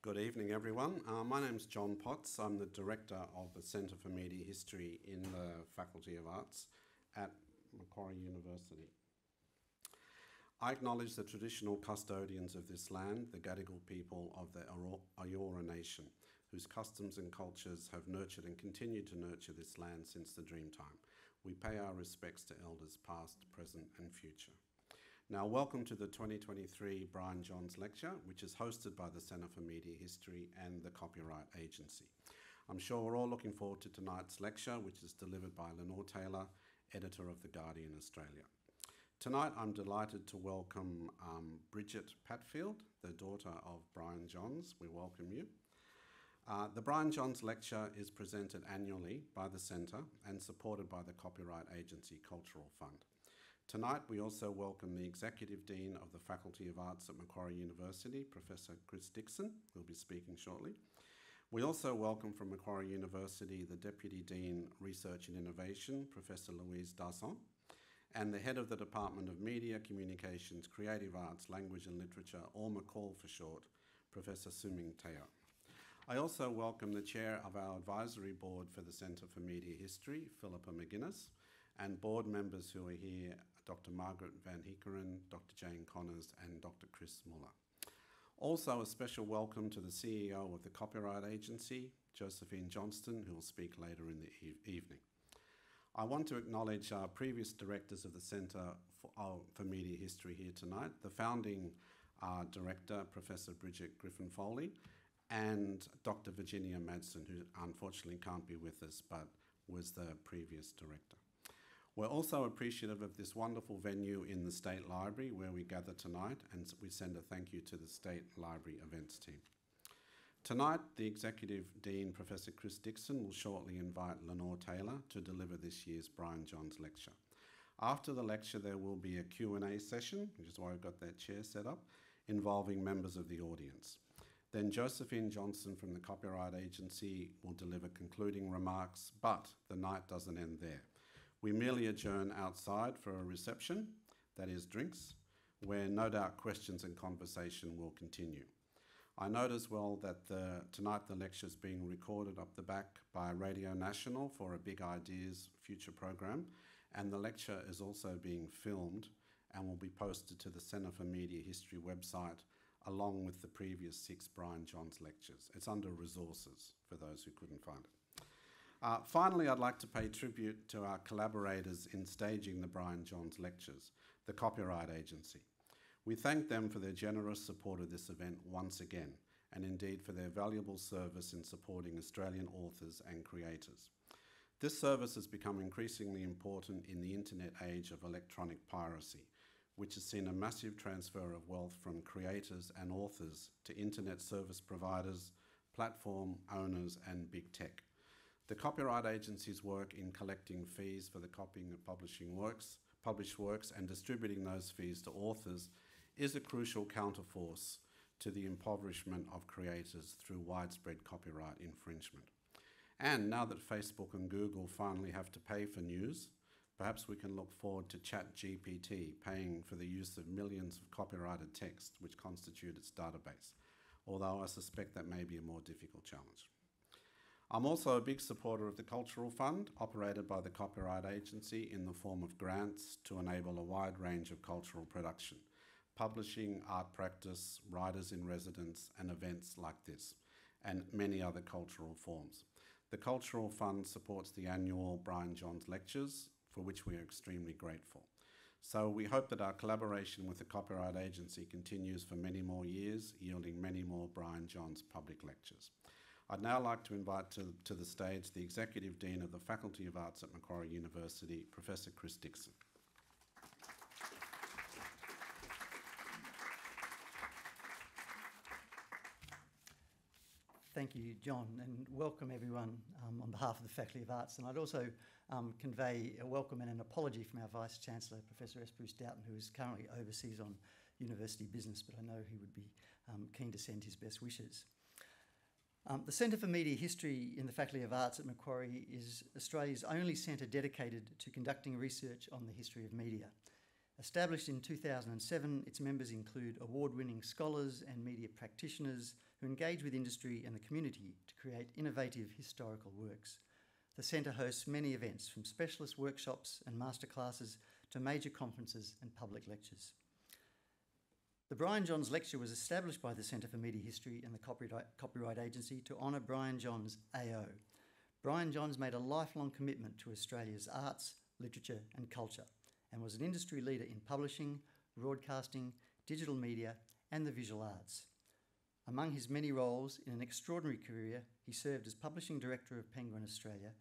Good evening, everyone. My name's John Potts. I'm the Director of the Centre for Media History in the Faculty of Arts at Macquarie University. I acknowledge the traditional custodians of this land, the Gadigal people of the Eora Nation, whose customs and cultures have nurtured and continue to nurture this land since the Dreamtime. We pay our respects to elders past, present and future. Now, welcome to the 2023 Brian Johns Lecture, which is hosted by the Centre for Media History and the Copyright Agency. I'm sure we're all looking forward to tonight's lecture, which is delivered by Lenore Taylor, editor of The Guardian Australia. Tonight, I'm delighted to welcome Bridget Patfield, the daughter of Brian Johns. We welcome you. The Brian Johns Lecture is presented annually by the Centre and supported by the Copyright Agency Cultural Fund. Tonight, we also welcome the Executive Dean of the Faculty of Arts at Macquarie University, Professor Chris Dixon, who'll be speaking shortly. We also welcome from Macquarie University the Deputy Dean, Research and Innovation, Professor Louise Dasson, and the Head of the Department of Media, Communications, Creative Arts, Language and Literature, or McCall for short, Professor Suming Teo. I also welcome the Chair of our Advisory Board for the Centre for Media History, Philippa McGuinness, and board members who are here, Dr. Margaret Van Heekeren, Dr. Jane Connors and Dr. Chris Muller. Also a special welcome to the CEO of the Copyright Agency, Josephine Johnston, who will speak later in the evening. I want to acknowledge our previous directors of the Centre for Media History here tonight, the founding director, Professor Bridget Griffin-Foley, and Dr. Virginia Madsen, who unfortunately can't be with us, but was the previous director. We're also appreciative of this wonderful venue in the State Library where we gather tonight, and we send a thank you to the State Library events team. Tonight, the Executive Dean, Professor Chris Dixon, will shortly invite Lenore Taylor to deliver this year's Brian Johns Lecture. After the lecture, there will be a Q&A session, which is why we've got that chair set up, involving members of the audience. Then Josephine Johnston from the Copyright Agency will deliver concluding remarks, but the night doesn't end there. We merely adjourn outside for a reception, that is drinks, where no doubt questions and conversation will continue. I note as well that tonight the lecture is being recorded up the back by Radio National for a Big Ideas future program, and the lecture is also being filmed and will be posted to the Centre for Media History website along with the previous 6 Brian Johns lectures. It's under resources for those who couldn't find it. Finally, I'd like to pay tribute to our collaborators in staging the Brian Johns lectures, the Copyright Agency. We thank them for their generous support of this event once again, and indeed for their valuable service in supporting Australian authors and creators. This service has become increasingly important in the internet age of electronic piracy, which has seen a massive transfer of wealth from creators and authors to internet service providers, platform owners and big tech. The Copyright Agency's work in collecting fees for the copying of published works and distributing those fees to authors is a crucial counterforce to the impoverishment of creators through widespread copyright infringement. And now that Facebook and Google finally have to pay for news, perhaps we can look forward to ChatGPT paying for the use of millions of copyrighted text which constitute its database, although I suspect that may be a more difficult challenge. I'm also a big supporter of the Cultural Fund, operated by the Copyright Agency in the form of grants to enable a wide range of cultural production, publishing, art practice, writers in residence and events like this, and many other cultural forms. The Cultural Fund supports the annual Brian Johns Lectures, for which we are extremely grateful. So we hope that our collaboration with the Copyright Agency continues for many more years, yielding many more Brian Johns public lectures. I'd now like to invite to the stage the Executive Dean of the Faculty of Arts at Macquarie University, Professor Chris Dixon. Thank you, John, and welcome everyone on behalf of the Faculty of Arts. And I'd also convey a welcome and an apology from our Vice-Chancellor, Professor S. Bruce Doughton, who is currently overseas on university business, but I know he would be keen to send his best wishes. The Centre for Media History in the Faculty of Arts at Macquarie is Australia's only centre dedicated to conducting research on the history of media. Established in 2007, its members include award-winning scholars and media practitioners who engage with industry and the community to create innovative historical works. The Centre hosts many events, from specialist workshops and masterclasses to major conferences and public lectures. The Brian Johns Lecture was established by the Centre for Media History and the Copyright Agency to honour Brian Johns AO. Brian Johns made a lifelong commitment to Australia's arts, literature and culture, and was an industry leader in publishing, broadcasting, digital media and the visual arts. Among his many roles in an extraordinary career, he served as Publishing Director of Penguin Australia,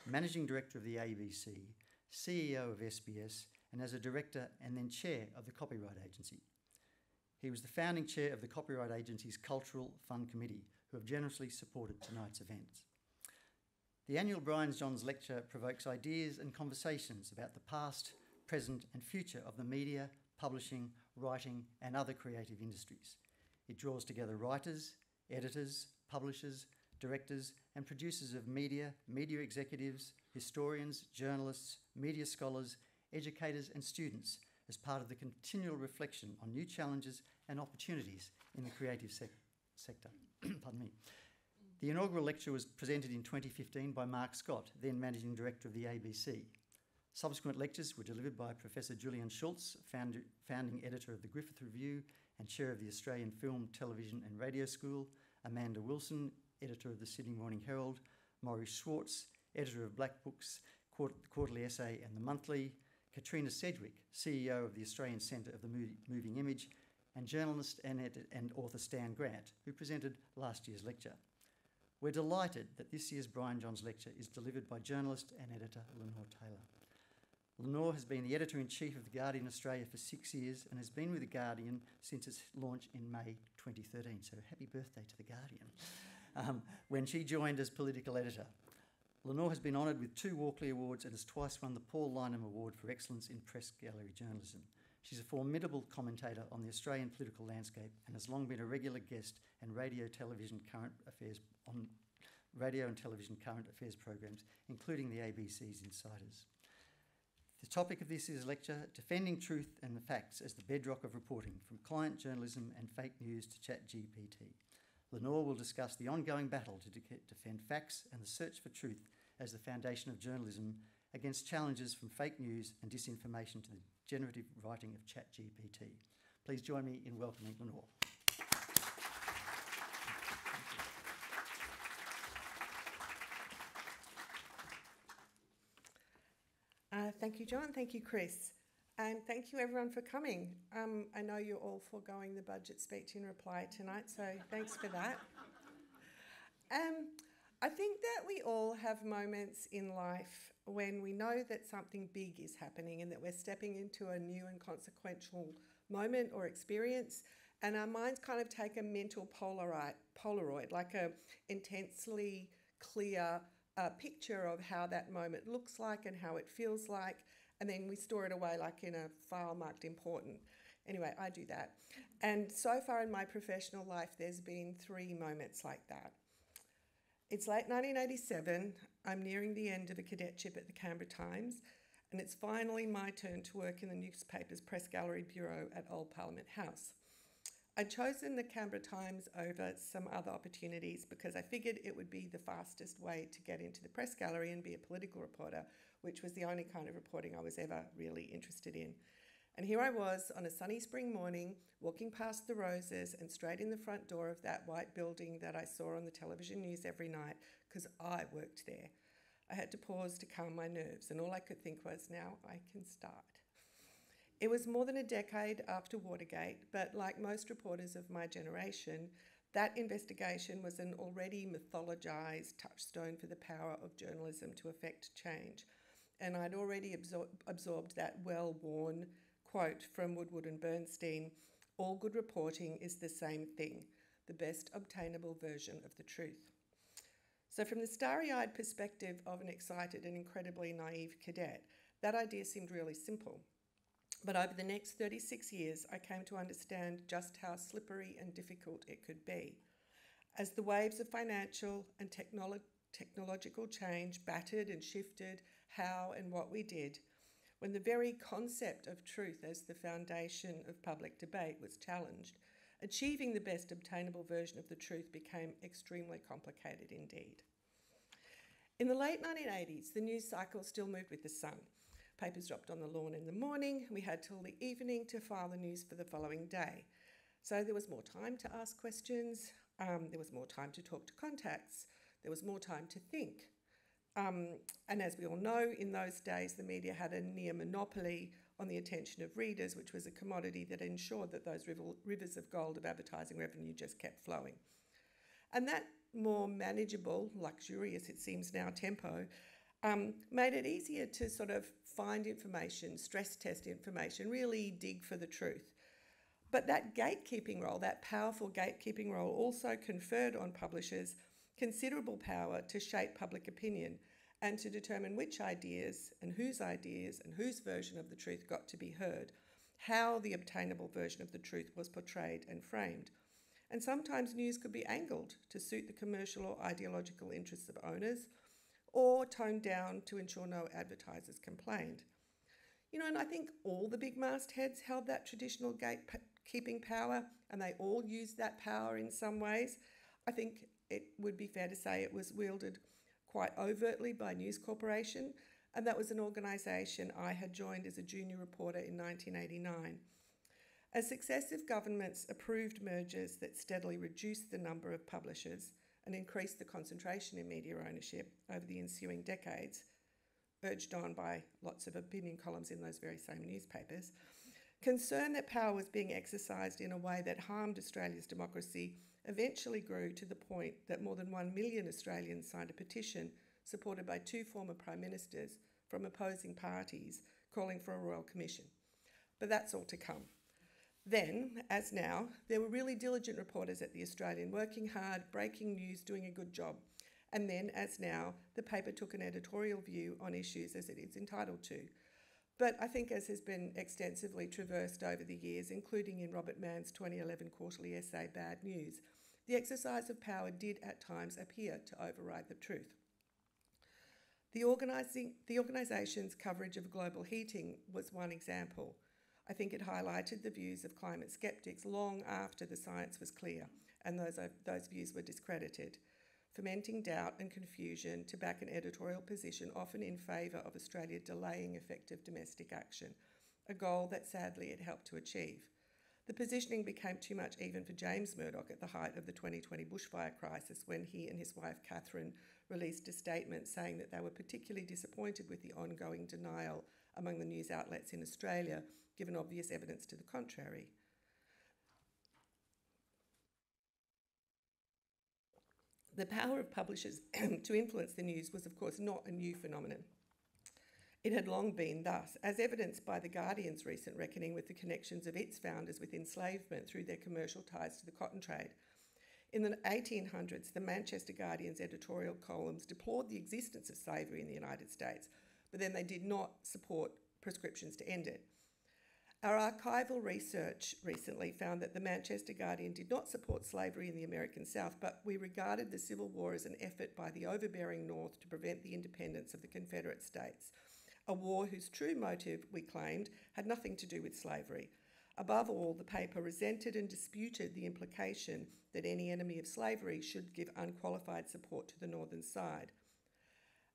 Managing Director of the ABC, CEO of SBS, and as a Director and then Chair of the Copyright Agency. He was the founding Chair of the Copyright Agency's Cultural Fund Committee, who have generously supported tonight's events. The annual Brian Johns Lecture provokes ideas and conversations about the past, present and future of the media, publishing, writing and other creative industries. It draws together writers, editors, publishers, directors and producers of media, media executives, historians, journalists, media scholars, educators and students as part of the continual reflection on new challenges and opportunities in the creative sector. Pardon me. The inaugural lecture was presented in 2015 by Mark Scott, then Managing Director of the ABC. Subsequent lectures were delivered by Professor Julian Schultz, founding editor of the Griffith Review and chair of the Australian Film, Television and Radio School, Amanda Wilson, editor of the Sydney Morning Herald, Maurice Schwartz, editor of Black Books, Quarterly Essay and The Monthly, Katrina Sedgwick, CEO of the Australian Centre of the Moving Image, and journalist and author Stan Grant, who presented last year's lecture. We're delighted that this year's Brian Johns Lecture is delivered by journalist and editor Lenore Taylor. Lenore has been the Editor-in-Chief of The Guardian Australia for 6 years and has been with The Guardian since its launch in May 2013. So happy birthday to The Guardian, when she joined as political editor. Lenore has been honoured with 2 Walkley Awards and has twice won the Paul Lynham Award for Excellence in Press Gallery Journalism. She's a formidable commentator on the Australian political landscape and has long been a regular guest and radio and television current affairs programs, including the ABC's Insiders. The topic of this year's lecture, Defending Truth and the Facts as the Bedrock of Reporting, from client journalism and fake news to ChatGPT. Lenore will discuss the ongoing battle to defend facts and the search for truth as the foundation of journalism against challenges from fake news and disinformation to the generative writing of ChatGPT. Please join me in welcoming Lenore. Thank you, John. Thank you, Chris. And thank you, everyone, for coming. I know you're all foregoing the budget speech in reply tonight, so thanks for that. I think that we all have moments in life when we know that something big is happening and that we're stepping into a new and consequential moment or experience, and our minds kind of take a mental Polaroid, like a intensely clear picture of how that moment looks like and how it feels like, and then we store it away like in a file marked important. Anyway, I do that. And so far in my professional life, there's been 3 moments like that. It's late 1987, I'm nearing the end of a cadetship at the Canberra Times, and it's finally my turn to work in the newspaper's Press Gallery Bureau at Old Parliament House. I'd chosen the Canberra Times over some other opportunities because I figured it would be the fastest way to get into the press gallery and be a political reporter, which was the only kind of reporting I was ever really interested in. And here I was on a sunny spring morning, walking past the roses and straight in the front door of that white building that I saw on the television news every night, because I worked there. I had to pause to calm my nerves, and all I could think was, now I can start. It was more than a decade after Watergate, but like most reporters of my generation, that investigation was an already mythologized touchstone for the power of journalism to effect change. And I'd already absorbed that well-worn quote from Woodward and Bernstein, "All good reporting is the same thing, the best obtainable version of the truth." So from the starry-eyed perspective of an excited and incredibly naive cadet, that idea seemed really simple. But over the next 36 years, I came to understand just how slippery and difficult it could be. As the waves of financial and technological change battered and shifted how and what we did, when the very concept of truth as the foundation of public debate was challenged, achieving the best obtainable version of the truth became extremely complicated indeed. In the late 1980s, the news cycle still moved with the sun. Papers dropped on the lawn in the morning. We had till the evening to file the news for the following day. So there was more time to ask questions. There was more time to talk to contacts. There was more time to think. And as we all know, in those days, the media had a near monopoly on the attention of readers, which was a commodity that ensured that those rivers of gold of advertising revenue just kept flowing. And that more manageable, luxurious, it seems now, tempo made it easier to sort of find information, stress test information, really dig for the truth. But that gatekeeping role, that powerful gatekeeping role, also conferred on publishers considerable power to shape public opinion and to determine which ideas and whose version of the truth got to be heard, how the obtainable version of the truth was portrayed and framed. And sometimes news could be angled to suit the commercial or ideological interests of owners, or toned down to ensure no advertisers complained. You know, and I think all the big mastheads held that traditional gatekeeping power, and they all used that power in some ways. I think it would be fair to say it was wielded quite overtly by News Corporation, and that was an organisation I had joined as a junior reporter in 1989. As successive governments approved mergers that steadily reduced the number of publishers and increased the concentration in media ownership over the ensuing decades, urged on by lots of opinion columns in those very same newspapers, concern that power was being exercised in a way that harmed Australia's democracy eventually grew to the point that more than 1 million Australians signed a petition supported by 2 former Prime Ministers from opposing parties calling for a royal commission. But that's all to come. Then, as now, there were really diligent reporters at The Australian working hard, breaking news, doing a good job. And then, as now, the paper took an editorial view on issues as it is entitled to. But I think, as has been extensively traversed over the years, including in Robert Mann's 2011 quarterly essay, Bad News, the exercise of power did at times appear to override the truth. The organisation's coverage of global heating was one example. I think it highlighted the views of climate skeptics long after the science was clear and those views were discredited, fomenting doubt and confusion to back an editorial position often in favour of Australia delaying effective domestic action, a goal that sadly it helped to achieve. The positioning became too much even for James Murdoch at the height of the 2020 bushfire crisis, when he and his wife Catherine released a statement saying that they were particularly disappointed with the ongoing denial among the news outlets in Australia, given obvious evidence to the contrary. The power of publishers to influence the news was, of course, not a new phenomenon. It had long been thus, as evidenced by The Guardian's recent reckoning with the connections of its founders with enslavement through their commercial ties to the cotton trade. In the 1800s, the Manchester Guardian's editorial columns deplored the existence of slavery in the United States, but then they did not support prescriptions to end it. Our archival research recently found that the Manchester Guardian did not support slavery in the American South, but we regarded the Civil War as an effort by the overbearing North to prevent the independence of the Confederate States, a war whose true motive, we claimed, had nothing to do with slavery. Above all, the paper resented and disputed the implication that any enemy of slavery should give unqualified support to the northern side.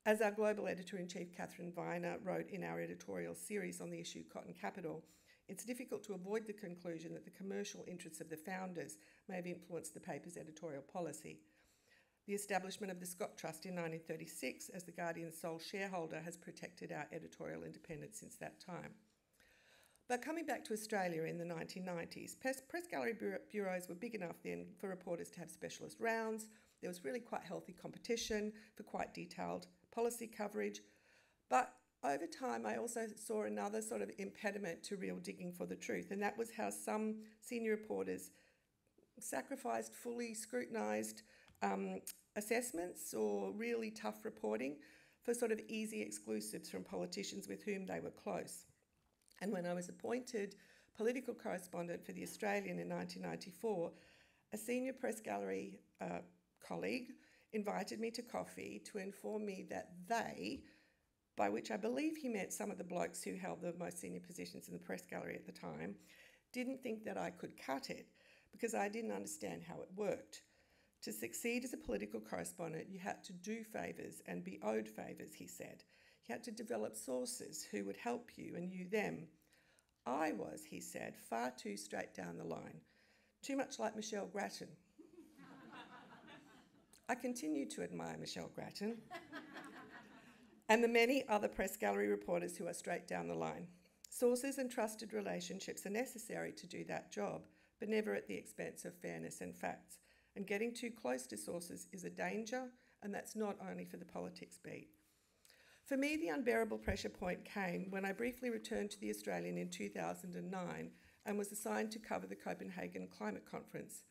As our global editor-in-chief Catherine Viner wrote in our editorial series on the issue Cotton Capital, it's difficult to avoid the conclusion that the commercial interests of the founders may have influenced the paper's editorial policy. The establishment of the Scott Trust in 1936 as the Guardian's sole shareholder has protected our editorial independence since that time. But coming back to Australia in the 1990s, press gallery bureaus were big enough then for reporters to have specialist rounds. There was really quite healthy competition for quite detailed policy coverage. But over time, I also saw another sort of impediment to real digging for the truth, and that was how some senior reporters sacrificed fully scrutinised assessments or really tough reporting for sort of easy exclusives from politicians with whom they were close. And when I was appointed political correspondent for The Australian in 1994, a senior press gallery colleague invited me to coffee to inform me that they by which I believe he meant some of the blokes who held the most senior positions in the press gallery at the time, didn't think that I could cut it because I didn't understand how it worked. To succeed as a political correspondent, you had to do favours and be owed favours, he said. You had to develop sources who would help you and you them. I was, he said, far too straight down the line, too much like Michelle Grattan. I continued to admire Michelle Grattan and the many other press gallery reporters who are straight down the line. Sources and trusted relationships are necessary to do that job, but never at the expense of fairness and facts. And getting too close to sources is a danger, and that's not only for the politics beat. For me, the unbearable pressure point came when I briefly returned to the Australian in 2009 and was assigned to cover the Copenhagen Climate Conference,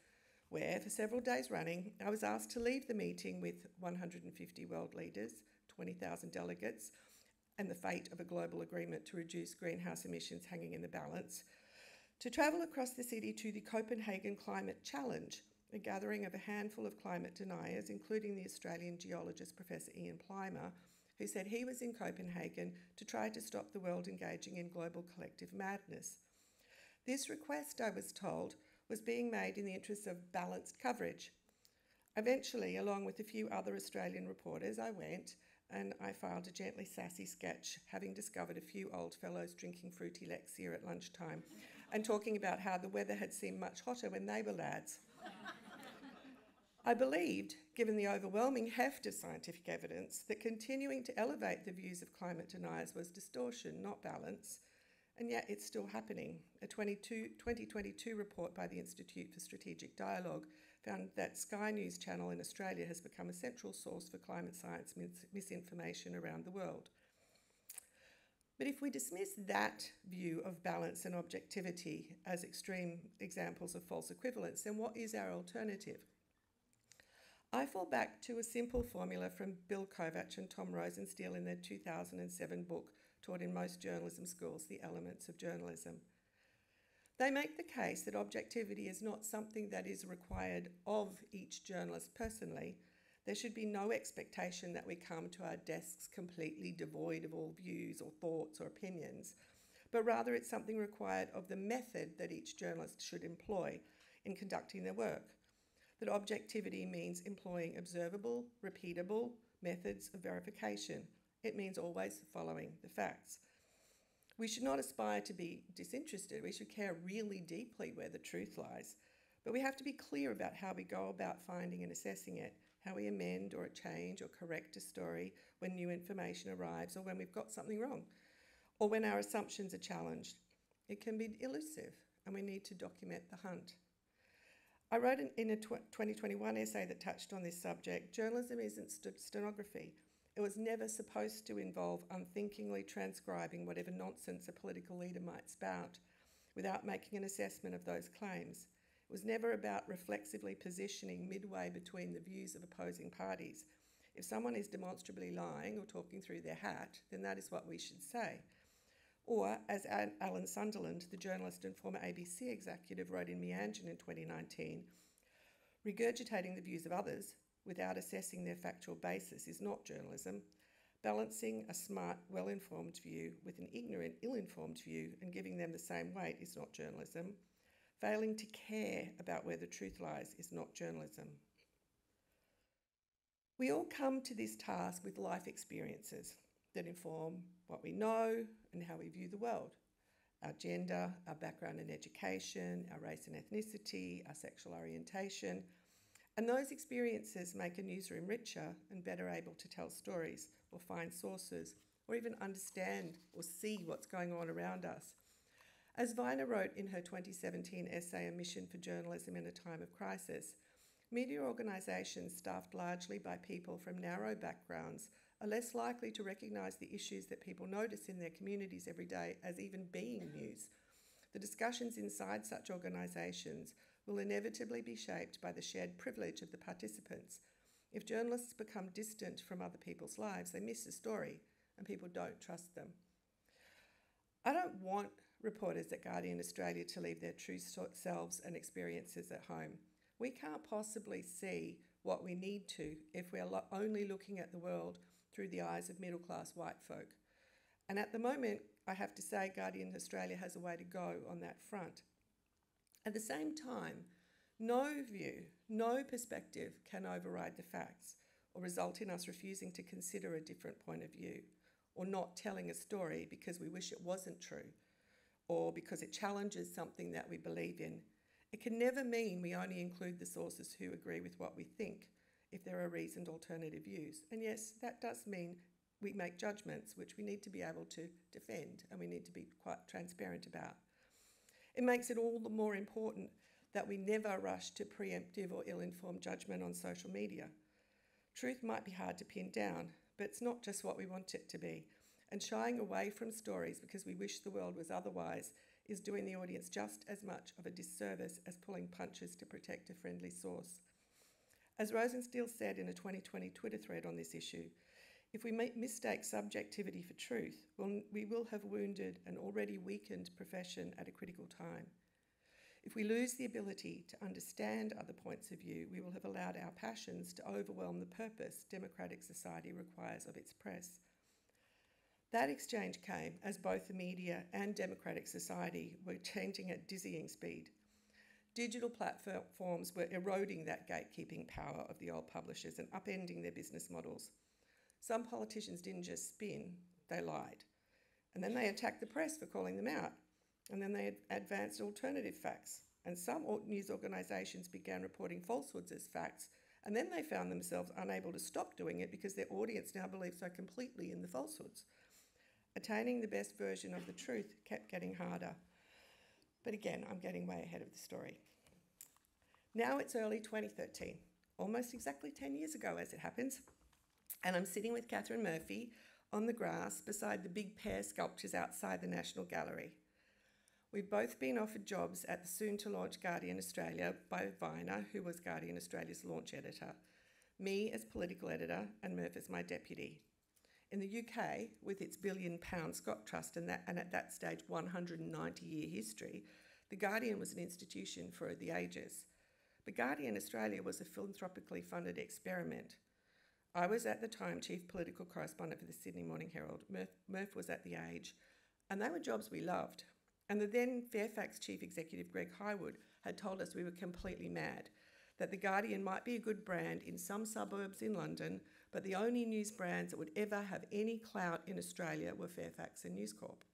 where, for several days running, I was asked to leave the meeting with 150 world leaders, 20,000 delegates, and the fate of a global agreement to reduce greenhouse emissions hanging in the balance, to travel across the city to the Copenhagen Climate Challenge, a gathering of a handful of climate deniers, including the Australian geologist Professor Ian Plimer, who said he was in Copenhagen to try to stop the world engaging in global collective madness. This request, I was told, was being made in the interests of balanced coverage. Eventually, along with a few other Australian reporters, I went and I filed a gently sassy sketch, having discovered a few old fellows drinking fruity Lexia at lunchtime and talking about how the weather had seemed much hotter when they were lads. I believed, given the overwhelming heft of scientific evidence, that continuing to elevate the views of climate deniers was distortion, not balance, and yet it's still happening. A 2022 report by the Institute for Strategic Dialogue found that Sky News Channel in Australia has become a central source for climate science misinformation around the world. But if we dismiss that view of balance and objectivity as extreme examples of false equivalence, then what is our alternative? I fall back to a simple formula from Bill Kovach and Tom Rosenstiel in their 2007 book, taught in most journalism schools, The Elements of Journalism. They make the case that objectivity is not something that is required of each journalist personally. There should be no expectation that we come to our desks completely devoid of all views or thoughts or opinions, but rather it's something required of the method that each journalist should employ in conducting their work. That objectivity means employing observable, repeatable methods of verification. It means always following the facts. We should not aspire to be disinterested. We should care really deeply where the truth lies. But we have to be clear about how we go about finding and assessing it, how we amend or change or correct a story when new information arrives or when we've got something wrong, or when our assumptions are challenged. It can be elusive, and we need to document the hunt. I wrote in a 2021 essay that touched on this subject, journalism isn't stenography. It was never supposed to involve unthinkingly transcribing whatever nonsense a political leader might spout without making an assessment of those claims. It was never about reflexively positioning midway between the views of opposing parties. If someone is demonstrably lying or talking through their hat, then that is what we should say. Or, as Alan Sunderland, the journalist and former ABC executive, wrote in Meanjin in 2019, regurgitating the views of others without assessing their factual basis is not journalism. Balancing a smart, well-informed view with an ignorant, ill-informed view and giving them the same weight is not journalism. Failing to care about where the truth lies is not journalism. We all come to this task with life experiences that inform what we know and how we view the world. Our gender, our background in education, our race and ethnicity, our sexual orientation. And those experiences make a newsroom richer and better able to tell stories or find sources or even understand or see what's going on around us. As Viner wrote in her 2017 essay, A Mission for Journalism in a Time of Crisis, media organisations staffed largely by people from narrow backgrounds are less likely to recognise the issues that people notice in their communities every day as even being news. The discussions inside such organisations will inevitably be shaped by the shared privilege of the participants. If journalists become distant from other people's lives, they miss the story and people don't trust them. I don't want reporters at Guardian Australia to leave their true selves and experiences at home. We can't possibly see what we need to if we're only looking at the world through the eyes of middle-class white folk. And at the moment, I have to say, Guardian Australia has a way to go on that front. At the same time, no view, no perspective can override the facts or result in us refusing to consider a different point of view, or not telling a story because we wish it wasn't true, or because it challenges something that we believe in. It can never mean we only include the sources who agree with what we think if there are reasoned alternative views. And yes, that does mean we make judgments which we need to be able to defend and we need to be quite transparent about. It makes it all the more important that we never rush to preemptive or ill-informed judgment on social media. Truth might be hard to pin down, but it's not just what we want it to be. And shying away from stories because we wish the world was otherwise is doing the audience just as much of a disservice as pulling punches to protect a friendly source. As Rosenstiel said in a 2020 Twitter thread on this issue, if we mistake subjectivity for truth, we will have wounded an already weakened profession at a critical time. If we lose the ability to understand other points of view, we will have allowed our passions to overwhelm the purpose democratic society requires of its press. That exchange came as both the media and democratic society were changing at dizzying speed. Digital platforms were eroding that gatekeeping power of the old publishers and upending their business models. Some politicians didn't just spin, they lied. And then they attacked the press for calling them out. And then they advanced alternative facts. And some news organisations began reporting falsehoods as facts. And then they found themselves unable to stop doing it because their audience now believes so completely in the falsehoods. Attaining the best version of the truth kept getting harder. But again, I'm getting way ahead of the story. Now it's early 2013, almost exactly 10 years ago as it happens, and I'm sitting with Catherine Murphy on the grass beside the big pear sculptures outside the National Gallery. We've both been offered jobs at the soon-to-launch Guardian Australia by Viner, who was Guardian Australia's launch editor, me as political editor and Murph as my deputy. In the UK, with its £1 billion Scott Trust and at that stage 190-year history, the Guardian was an institution for the ages. But Guardian Australia was a philanthropically funded experiment. I was at the time chief political correspondent for the Sydney Morning Herald. Murph was at The Age, and they were jobs we loved. And the then Fairfax chief executive Greg Highwood had told us we were completely mad, that the Guardian might be a good brand in some suburbs in London, but the only news brands that would ever have any clout in Australia were Fairfax and News Corp.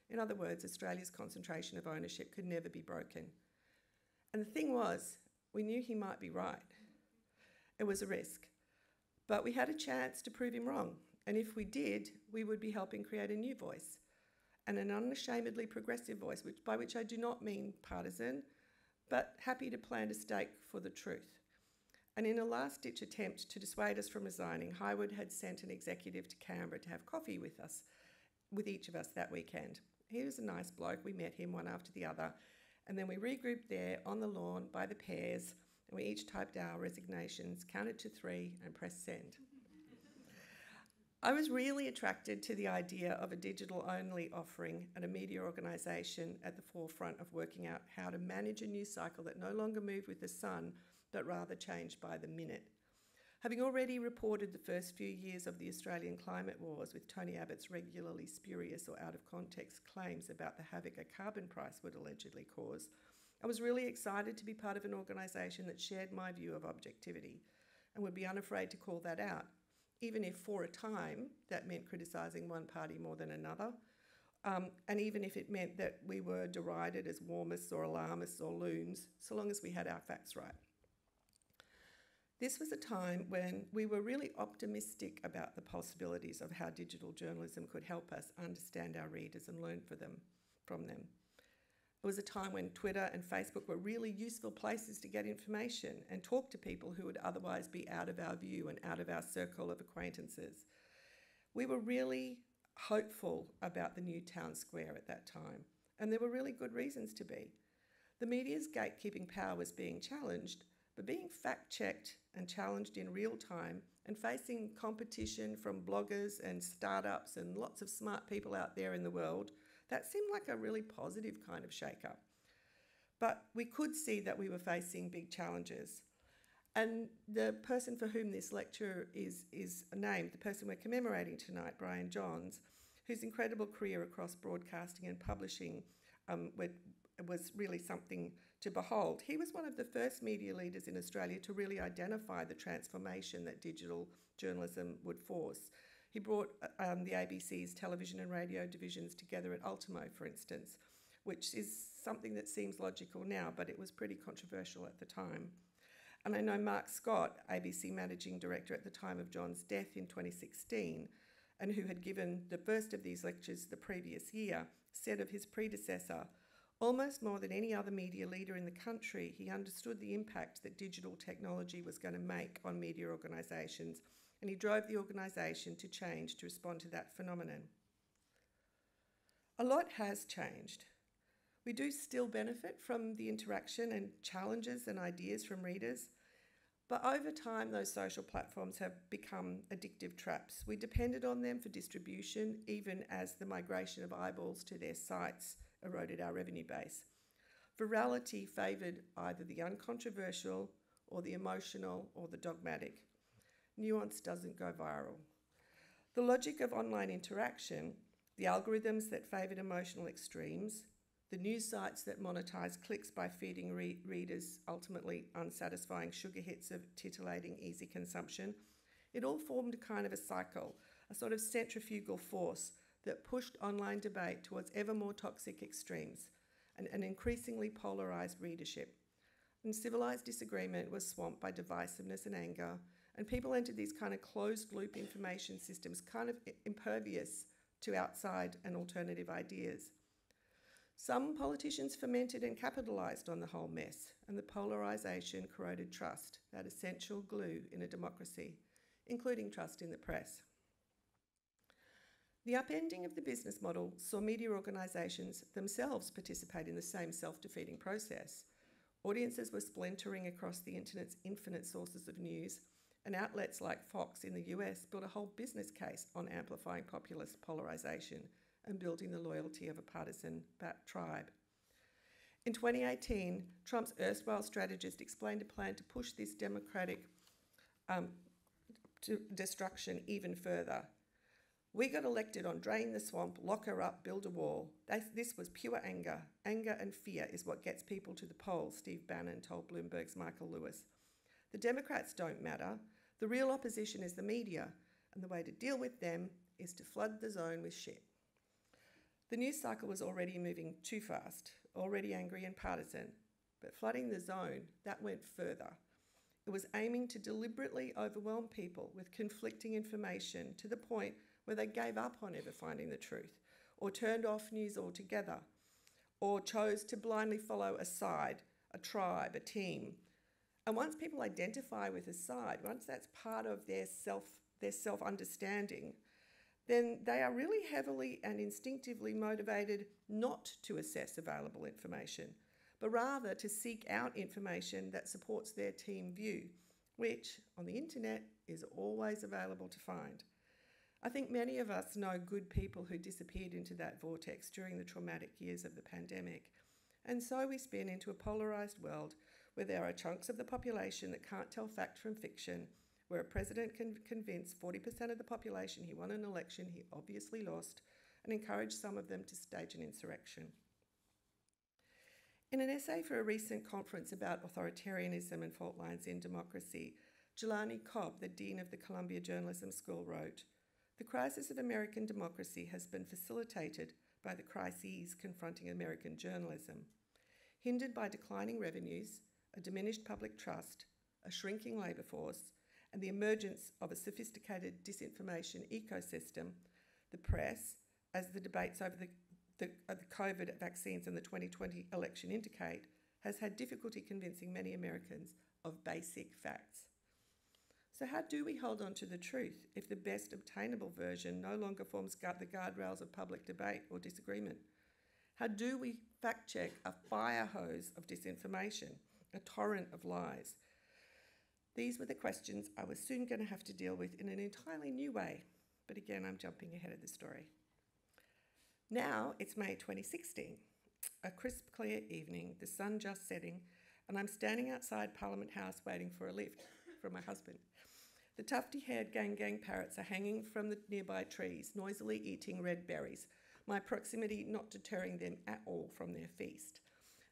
In other words, Australia's concentration of ownership could never be broken. And the thing was, we knew he might be right. It was a risk. But we had a chance to prove him wrong. And if we did, we would be helping create a new voice, and an unashamedly progressive voice, by which I do not mean partisan, but happy to plant a stake for the truth. And in a last-ditch attempt to dissuade us from resigning, Highwood had sent an executive to Canberra to have coffee with us, with each of us that weekend. He was a nice bloke. We met him one after the other. And then we regrouped there on the lawn by the pairs, and we each typed our resignations, counted to 3, and pressed send. I was really attracted to the idea of a digital-only offering and a media organisation at the forefront of working out how to manage a news cycle that no longer moved with the sun, but rather changed by the minute. Having already reported the first few years of the Australian climate wars with Tony Abbott's regularly spurious or out-of-context claims about the havoc a carbon price would allegedly cause, I was really excited to be part of an organisation that shared my view of objectivity and would be unafraid to call that out, even if for a time that meant criticising one party more than another, and even if it meant that we were derided as warmists or alarmists or loons, so long as we had our facts right. This was a time when we were really optimistic about the possibilities of how digital journalism could help us understand our readers and learn from them. It was a time when Twitter and Facebook were really useful places to get information and talk to people who would otherwise be out of our view and out of our circle of acquaintances. We were really hopeful about the new town square at that time, and there were really good reasons to be. The media's gatekeeping power was being challenged, but being fact-checked and challenged in real time and facing competition from bloggers and startups and lots of smart people out there in the world, that seemed like a really positive kind of shake-up. But we could see that we were facing big challenges. And the person for whom this lecture is named, the person we're commemorating tonight, Brian Johns, whose incredible career across broadcasting and publishing was really something to behold. He was one of the first media leaders in Australia to really identify the transformation that digital journalism would force. He brought the ABC's television and radio divisions together at Ultimo, for instance, which is something that seems logical now, but it was pretty controversial at the time. And I know Mark Scott, ABC Managing Director at the time of John's death in 2016, and who had given the first of these lectures the previous year, said of his predecessor, almost more than any other media leader in the country, he understood the impact that digital technology was going to make on media organisations, and he drove the organisation to change to respond to that phenomenon. A lot has changed. We do still benefit from the interaction and challenges and ideas from readers, but over time those social platforms have become addictive traps. We depended on them for distribution, even as the migration of eyeballs to their sites eroded our revenue base. Virality favoured either the uncontroversial or the emotional or the dogmatic. Nuance doesn't go viral. The logic of online interaction, the algorithms that favoured emotional extremes, the news sites that monetise clicks by feeding readers ultimately unsatisfying sugar hits of titillating easy consumption, it all formed a kind of a cycle, a sort of centrifugal force that pushed online debate towards ever more toxic extremes and an increasingly polarised readership. And civilised disagreement was swamped by divisiveness and anger, and people entered these kind of closed-loop information systems, kind of impervious to outside and alternative ideas. Some politicians fermented and capitalised on the whole mess, and the polarisation corroded trust, that essential glue in a democracy, including trust in the press. The upending of the business model saw media organisations themselves participate in the same self-defeating process. Audiences were splintering across the internet's infinite sources of news, and outlets like Fox in the US built a whole business case on amplifying populist polarisation and building the loyalty of a partisan tribe. In 2018, Trump's erstwhile strategist explained a plan to push this democratic destruction even further. We got elected on drain the swamp, lock her up, build a wall. This was pure anger. Anger and fear is what gets people to the polls, Steve Bannon told Bloomberg's Michael Lewis. The Democrats don't matter. The real opposition is the media, and the way to deal with them is to flood the zone with shit. The news cycle was already moving too fast, already angry and partisan, but flooding the zone, that went further. It was aiming to deliberately overwhelm people with conflicting information to the point where they gave up on ever finding the truth, or turned off news altogether, or chose to blindly follow a side, a tribe, a team. And once people identify with a side, once that's part of their self-understanding, then they are really heavily and instinctively motivated not to assess available information, but rather to seek out information that supports their team view, which on the internet is always available to find. I think many of us know good people who disappeared into that vortex during the traumatic years of the pandemic. And so we spin into a polarised world where there are chunks of the population that can't tell fact from fiction, where a president can convince 40% of the population he won an election he obviously lost, and encourage some of them to stage an insurrection. In an essay for a recent conference about authoritarianism and fault lines in democracy, Jelani Cobb, the Dean of the Columbia Journalism School, wrote, "The crisis of American democracy has been facilitated by the crises confronting American journalism. Hindered by declining revenues, a diminished public trust, a shrinking labour force, and the emergence of a sophisticated disinformation ecosystem, the press, as the debates over the COVID vaccines and the 2020 election indicate, has had difficulty convincing many Americans of basic facts." So how do we hold on to the truth if the best obtainable version no longer forms the guardrails of public debate or disagreement? How do we fact-check a fire hose of disinformation, a torrent of lies? These were the questions I was soon going to have to deal with in an entirely new way. But again, I'm jumping ahead of the story. Now it's May 2016, a crisp, clear evening, the sun just setting, and I'm standing outside Parliament House waiting for a lift from my husband. The tufty-haired gang parrots are hanging from the nearby trees, noisily eating red berries, my proximity not deterring them at all from their feast.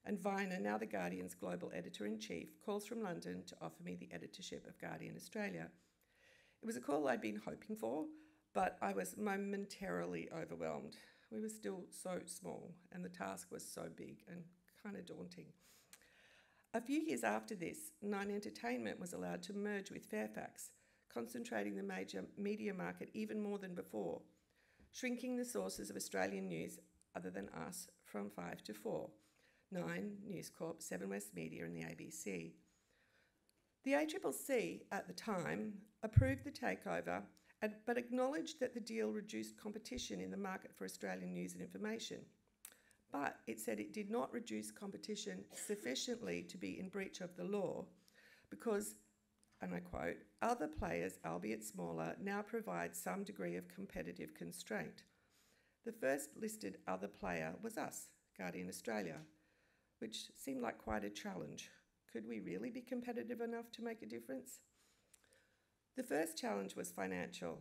And Viner, now the Guardian's global editor-in-chief, calls from London to offer me the editorship of Guardian Australia. It was a call I'd been hoping for, but I was momentarily overwhelmed. We were still so small, and the task was so big and kind of daunting. A few years after this, Nine Entertainment was allowed to merge with Fairfax, concentrating the major media market even more than before, shrinking the sources of Australian news other than us from 5 to 4, Nine, News Corp, 7 West Media and the ABC. The ACCC at the time approved the takeover but acknowledged that the deal reduced competition in the market for Australian news and information. But it said it did not reduce competition sufficiently to be in breach of the law because, and I quote, other players, albeit smaller, now provide some degree of competitive constraint. The first listed other player was us, Guardian Australia, which seemed like quite a challenge. Could we really be competitive enough to make a difference? The first challenge was financial.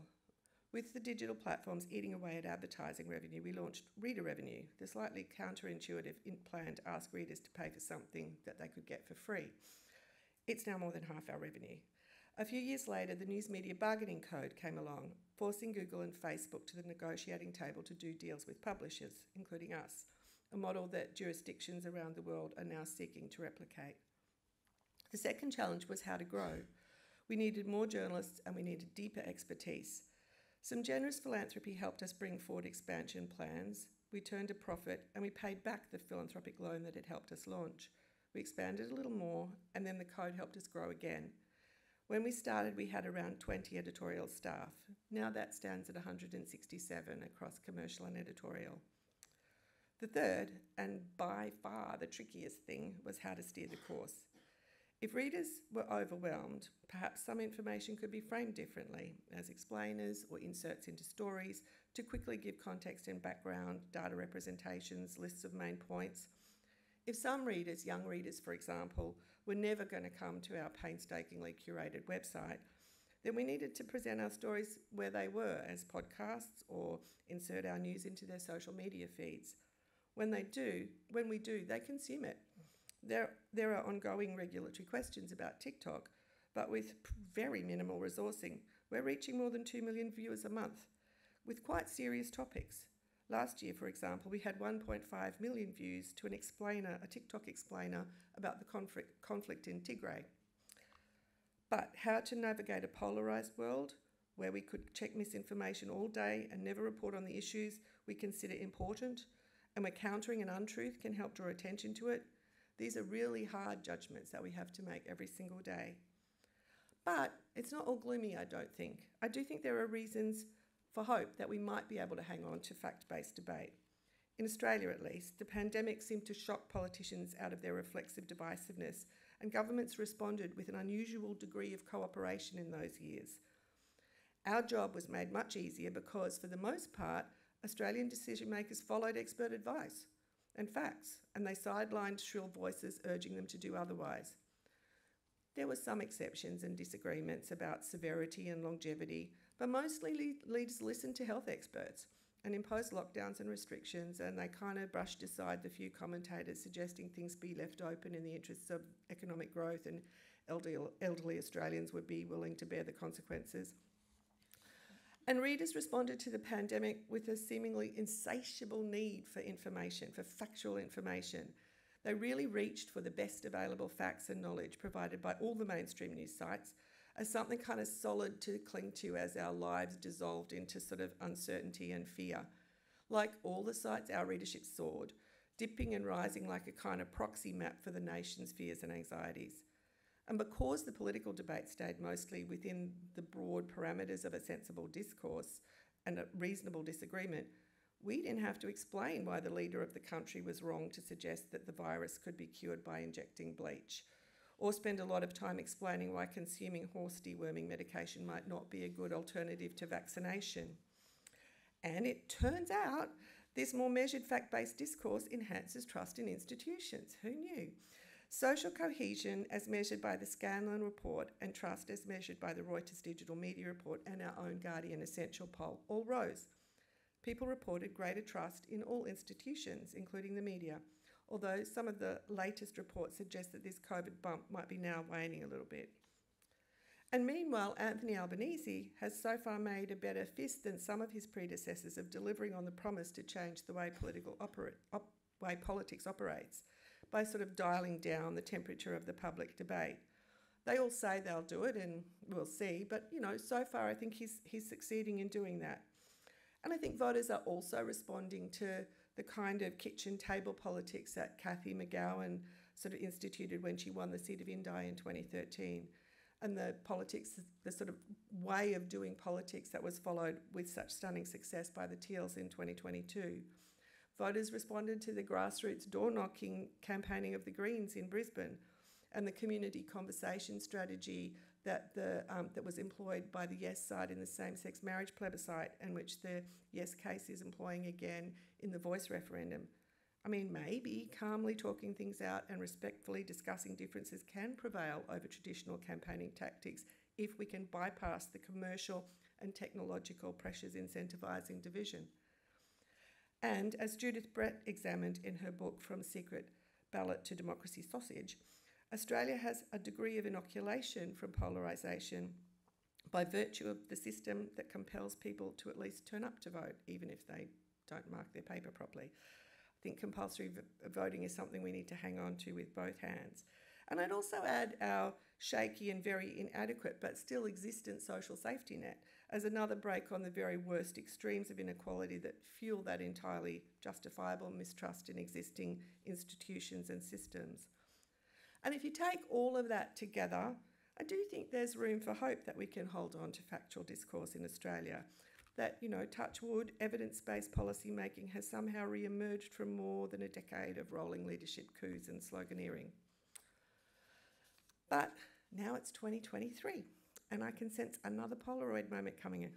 With the digital platforms eating away at advertising revenue, we launched Reader Revenue, the slightly counterintuitive plan to ask readers to pay for something that they could get for free. It's now more than half our revenue. A few years later, the News Media Bargaining Code came along, forcing Google and Facebook to the negotiating table to do deals with publishers, including us, a model that jurisdictions around the world are now seeking to replicate. The second challenge was how to grow. We needed more journalists and we needed deeper expertise. Some generous philanthropy helped us bring forward expansion plans. We turned a profit and we paid back the philanthropic loan that had helped us launch. We expanded a little more and then the code helped us grow again. When we started, we had around 20 editorial staff. Now that stands at 167 across commercial and editorial. The third, and by far the trickiest thing, was how to steer the course. If readers were overwhelmed, perhaps some information could be framed differently as explainers or inserts into stories to quickly give context and background, data representations, lists of main points. If some readers, young readers for example, were never going to come to our painstakingly curated website, then we needed to present our stories where they were as podcasts or insert our news into their social media feeds. When we do, they consume it. There are ongoing regulatory questions about TikTok, but with very minimal resourcing, we're reaching more than 2 million viewers a month, with quite serious topics. Last year, for example, we had 1.5 million views to a TikTok explainer about the conflict in Tigray. But how to navigate a polarised world where we could check misinformation all day and never report on the issues we consider important, and where countering an untruth can help draw attention to it, these are really hard judgments that we have to make every single day. But it's not all gloomy, I don't think. I do think there are reasons for hope that we might be able to hang on to fact-based debate. In Australia, at least, the pandemic seemed to shock politicians out of their reflexive divisiveness, and governments responded with an unusual degree of cooperation in those years. Our job was made much easier because, for the most part, Australian decision-makers followed expert advice and facts, and they sidelined shrill voices urging them to do otherwise. There were some exceptions and disagreements about severity and longevity, but mostly leaders listened to health experts and imposed lockdowns and restrictions, and they kind of brushed aside the few commentators suggesting things be left open in the interests of economic growth and elderly Australians would be willing to bear the consequences. And readers responded to the pandemic with a seemingly insatiable need for information, for factual information. They really reached for the best available facts and knowledge provided by all the mainstream news sites as something kind of solid to cling to as our lives dissolved into sort of uncertainty and fear. Like all the sites, our readership soared, dipping and rising like a kind of proxy map for the nation's fears and anxieties. And because the political debate stayed mostly within the broad parameters of a sensible discourse and a reasonable disagreement, we didn't have to explain why the leader of the country was wrong to suggest that the virus could be cured by injecting bleach, or spend a lot of time explaining why consuming horse deworming medication might not be a good alternative to vaccination. And it turns out this more measured fact-based discourse enhances trust in institutions. Who knew? Social cohesion as measured by the Scanlon report and trust as measured by the Reuters Digital Media report and our own Guardian Essential poll all rose. People reported greater trust in all institutions, including the media, although some of the latest reports suggest that this COVID bump might be now waning a little bit. And meanwhile, Anthony Albanese has so far made a better fist than some of his predecessors of delivering on the promise to change the way politics operates by sort of dialing down the temperature of the public debate. They all say they'll do it, and we'll see, but so far I think he's succeeding in doing that. And I think voters are also responding to the kind of kitchen table politics that Cathy McGowan sort of instituted when she won the seat of Indi in 2013. And the politics, the sort of way of doing politics that was followed with such stunning success by the Teals in 2022. Voters responded to the grassroots door-knocking campaigning of the Greens in Brisbane and the community conversation strategy that was employed by the Yes side in the same-sex marriage plebiscite, and which the Yes case is employing again in the Voice referendum. I mean, maybe calmly talking things out and respectfully discussing differences can prevail over traditional campaigning tactics if we can bypass the commercial and technological pressures incentivising division. And as Judith Brett examined in her book From Secret Ballot to Democracy Sausage, Australia has a degree of inoculation from polarisation by virtue of the system that compels people to at least turn up to vote, even if they don't mark their paper properly. I think compulsory voting is something we need to hang on to with both hands. And I'd also add our shaky and very inadequate but still existent social safety net as another break on the very worst extremes of inequality that fuel that entirely justifiable mistrust in existing institutions and systems. And if you take all of that together, I do think there's room for hope that we can hold on to factual discourse in Australia. That, touch wood, evidence-based policy making has somehow re-emerged from more than a decade of rolling leadership coups and sloganeering. But now it's 2023, and I can sense another Polaroid moment coming in.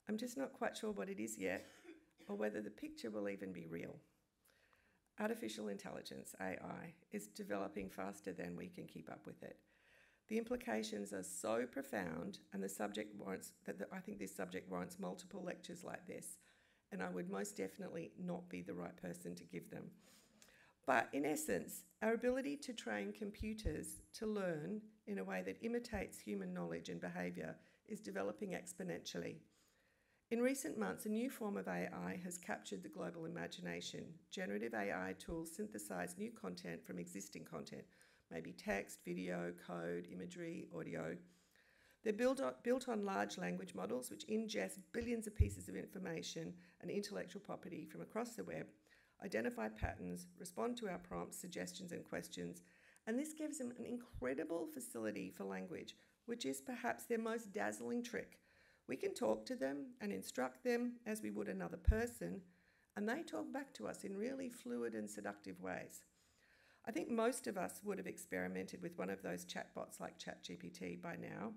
I'm just not quite sure what it is yet, or whether the picture will even be real. Artificial intelligence, AI, is developing faster than we can keep up with it. The implications are so profound, and I think this subject warrants multiple lectures like this, and I would most definitely not be the right person to give them. But in essence, our ability to train computers to learn in a way that imitates human knowledge and behaviour is developing exponentially. In recent months, a new form of AI has captured the global imagination. Generative AI tools synthesise new content from existing content, maybe text, video, code, imagery, audio. They're built on large language models which ingest billions of pieces of information and intellectual property from across the web, identify patterns, respond to our prompts, suggestions and questions, and this gives them an incredible facility for language, which is perhaps their most dazzling trick. We can talk to them and instruct them as we would another person, and they talk back to us in really fluid and seductive ways. I think most of us would have experimented with one of those chatbots like ChatGPT by now.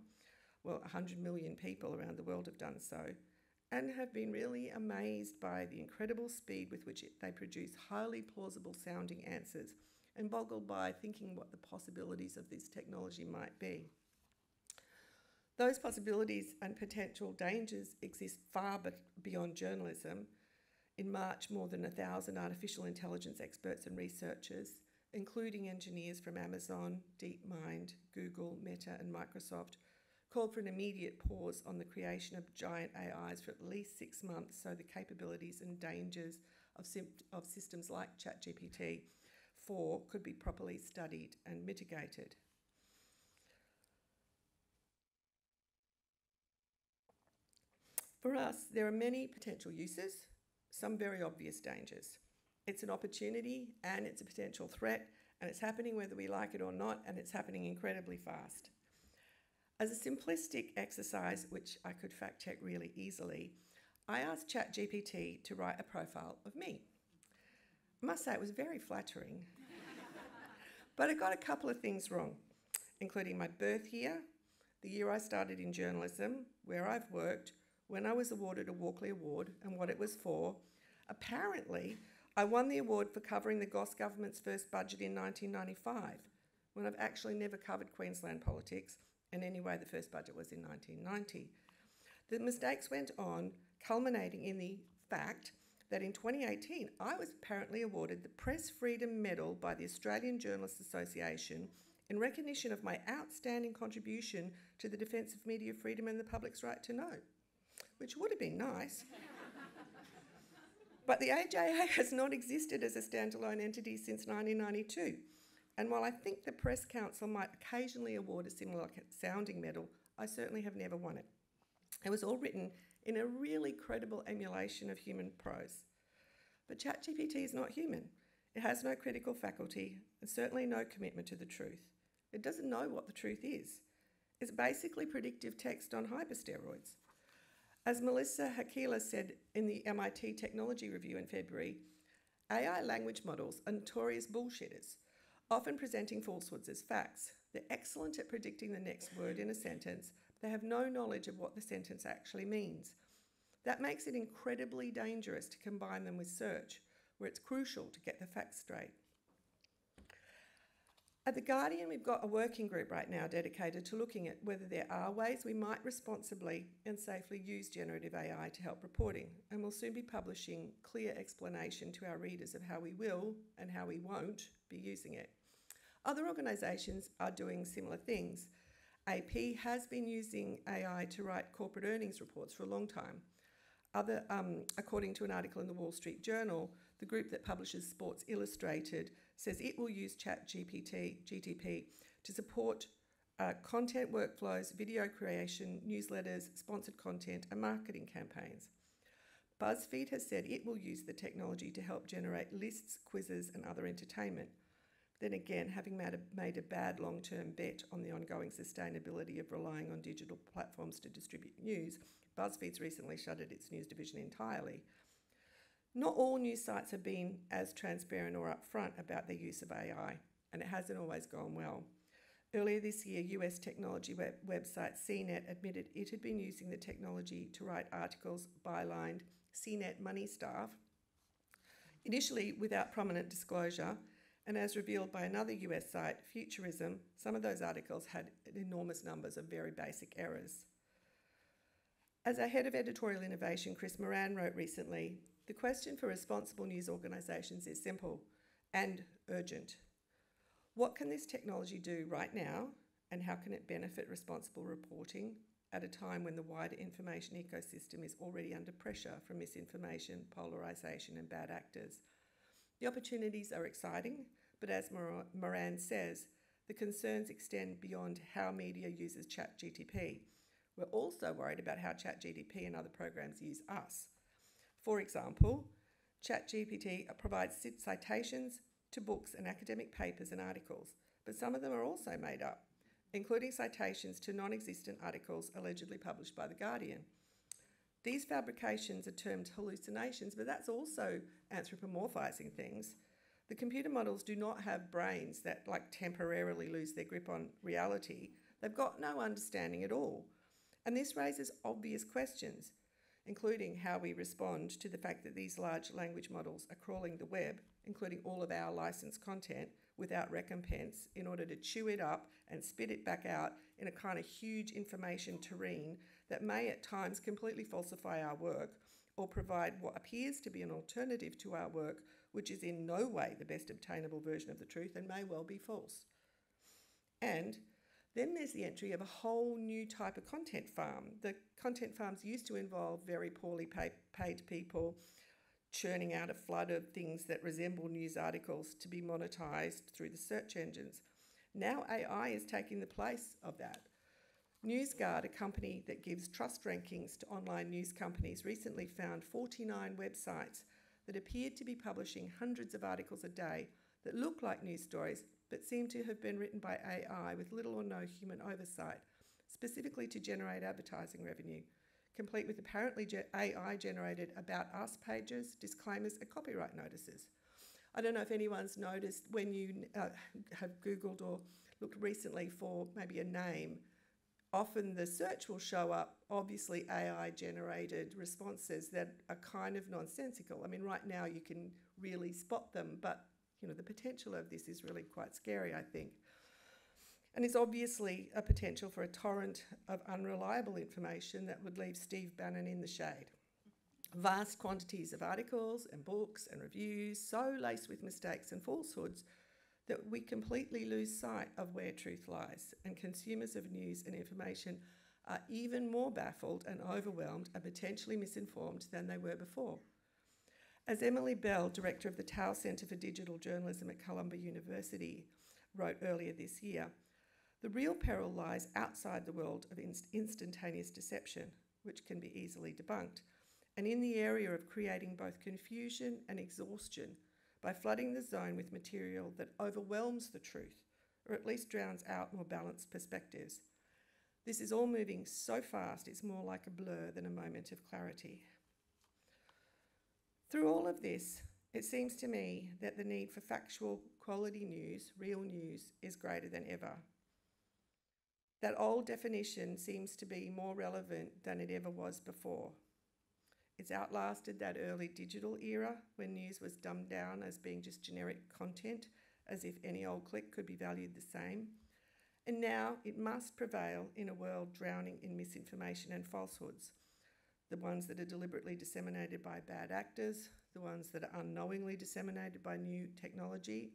Well, 100 million people around the world have done so, and have been really amazed by the incredible speed with which they produce highly plausible sounding answers, and boggled by thinking what the possibilities of this technology might be. Those possibilities and potential dangers exist far beyond journalism. In March, more than 1,000 artificial intelligence experts and researchers, including engineers from Amazon, DeepMind, Google, Meta and Microsoft, called for an immediate pause on the creation of giant AIs for at least 6 months so the capabilities and dangers of systems like ChatGPT-4 could be properly studied and mitigated. For us, there are many potential uses, some very obvious dangers. It's an opportunity and it's a potential threat, and it's happening whether we like it or not, and it's happening incredibly fast. As a simplistic exercise, which I could fact check really easily, I asked ChatGPT to write a profile of me. I must say it was very flattering, but it got a couple of things wrong, including my birth year, the year I started in journalism, where I've worked, when I was awarded a Walkley Award and what it was for. Apparently, I won the award for covering the Goss government's first budget in 1995. when I've actually never covered Queensland politics, and anyway, the first budget was in 1990. The mistakes went on, culminating in the fact that in 2018, I was apparently awarded the Press Freedom Medal by the Australian Journalists Association in recognition of my outstanding contribution to the defence of media freedom and the public's right to know, which would have been nice. But the AJA has not existed as a standalone entity since 1992. And while I think the Press Council might occasionally award a similar sounding medal, I certainly have never won it. It was all written in a really credible emulation of human prose. But ChatGPT is not human. It has no critical faculty and certainly no commitment to the truth. It doesn't know what the truth is. It's basically predictive text on hypersteroids. As Melissa Hakila said in the MIT Technology Review in February, AI language models are notorious bullshitters, often presenting falsehoods as facts. They're excellent at predicting the next word in a sentence. They have no knowledge of what the sentence actually means. That makes it incredibly dangerous to combine them with search, where it's crucial to get the facts straight. At The Guardian, we've got a working group right now dedicated to looking at whether there are ways we might responsibly and safely use generative AI to help reporting, and we'll soon be publishing clear explanation to our readers of how we will and how we won't be using it. Other organisations are doing similar things. AP has been using AI to write corporate earnings reports for a long time. According to an article in the Wall Street Journal, the group that publishes Sports Illustrated says it will use GTP to support content workflows, video creation, newsletters, sponsored content, and marketing campaigns. BuzzFeed has said it will use the technology to help generate lists, quizzes, and other entertainment. Then again, having made a bad long-term bet on the ongoing sustainability of relying on digital platforms to distribute news, BuzzFeed's recently shuttered its news division entirely. Not all news sites have been as transparent or upfront about their use of AI, and it hasn't always gone well. Earlier this year, US technology website CNET admitted it had been using the technology to write articles bylined CNET money staff, initially without prominent disclosure, and as revealed by another US site, Futurism, some of those articles had enormous numbers of very basic errors. As our head of editorial innovation, Chris Moran, wrote recently, the question for responsible news organisations is simple and urgent. What can this technology do right now, and how can it benefit responsible reporting at a time when the wider information ecosystem is already under pressure from misinformation, polarisation and bad actors? The opportunities are exciting, but as Moran says, the concerns extend beyond how media uses ChatGPT. We're also worried about how ChatGPT and other programs use us. For example, ChatGPT provides citations to books and academic papers and articles, but some of them are also made up, including citations to non-existent articles allegedly published by The Guardian. These fabrications are termed hallucinations, but that's also anthropomorphizing things. The computer models do not have brains that temporarily lose their grip on reality. They've got no understanding at all. And this raises obvious questions, including how we respond to the fact that these large language models are crawling the web, including all of our licensed content, without recompense in order to chew it up and spit it back out in a kind of huge information terrene that may at times completely falsify our work or provide what appears to be an alternative to our work, which is in no way the best obtainable version of the truth and may well be false. And then there's the entry of a whole new type of content farm. The content farms used to involve very poorly paid people churning out a flood of things that resemble news articles to be monetised through the search engines. Now AI is taking the place of that. NewsGuard, a company that gives trust rankings to online news companies, recently found 49 websites that appeared to be publishing hundreds of articles a day that look like news stories but seem to have been written by AI with little or no human oversight, specifically to generate advertising revenue, complete with apparently AI-generated About Us pages, disclaimers and copyright notices. I don't know if anyone's noticed when you have Googled or looked recently for maybe a name, often the search will show up, obviously AI-generated responses that are kind of nonsensical. I mean, right now you can really spot them, but the potential of this is really quite scary, I think. and is obviously a potential for a torrent of unreliable information that would leave Steve Bannon in the shade. Vast quantities of articles and books and reviews, so laced with mistakes and falsehoods that we completely lose sight of where truth lies, and consumers of news and information are even more baffled and overwhelmed and potentially misinformed than they were before. As Emily Bell, Director of the Tao Centre for Digital Journalism at Columbia University, wrote earlier this year, the real peril lies outside the world of instantaneous deception, which can be easily debunked, and in the area of creating both confusion and exhaustion by flooding the zone with material that overwhelms the truth, or at least drowns out more balanced perspectives. This is all moving so fast, it's more like a blur than a moment of clarity. Through all of this, it seems to me that the need for factual, quality news, real news, is greater than ever. That old definition seems to be more relevant than it ever was before. It's outlasted that early digital era when news was dumbed down as being just generic content, as if any old click could be valued the same. And now it must prevail in a world drowning in misinformation and falsehoods. The ones that are deliberately disseminated by bad actors, the ones that are unknowingly disseminated by new technology.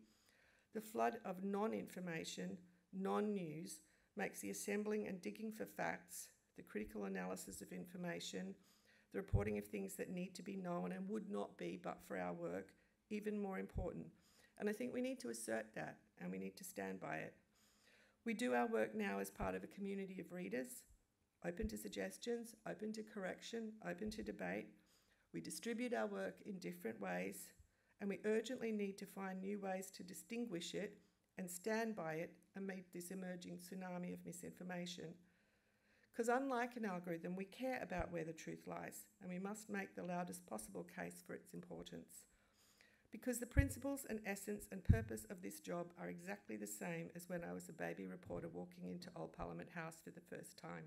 The flood of non-information, non-news, makes the assembling and digging for facts, the critical analysis of information, the reporting of things that need to be known and would not be but for our work, even more important. And I think we need to assert that, and we need to stand by it. We do our work now as part of a community of readers, open to suggestions, open to correction, open to debate. We distribute our work in different ways, and we urgently need to find new ways to distinguish it and stand by it and meet this emerging tsunami of misinformation. Because unlike an algorithm, we care about where the truth lies, and we must make the loudest possible case for its importance. Because the principles and essence and purpose of this job are exactly the same as when I was a baby reporter walking into Old Parliament House for the first time.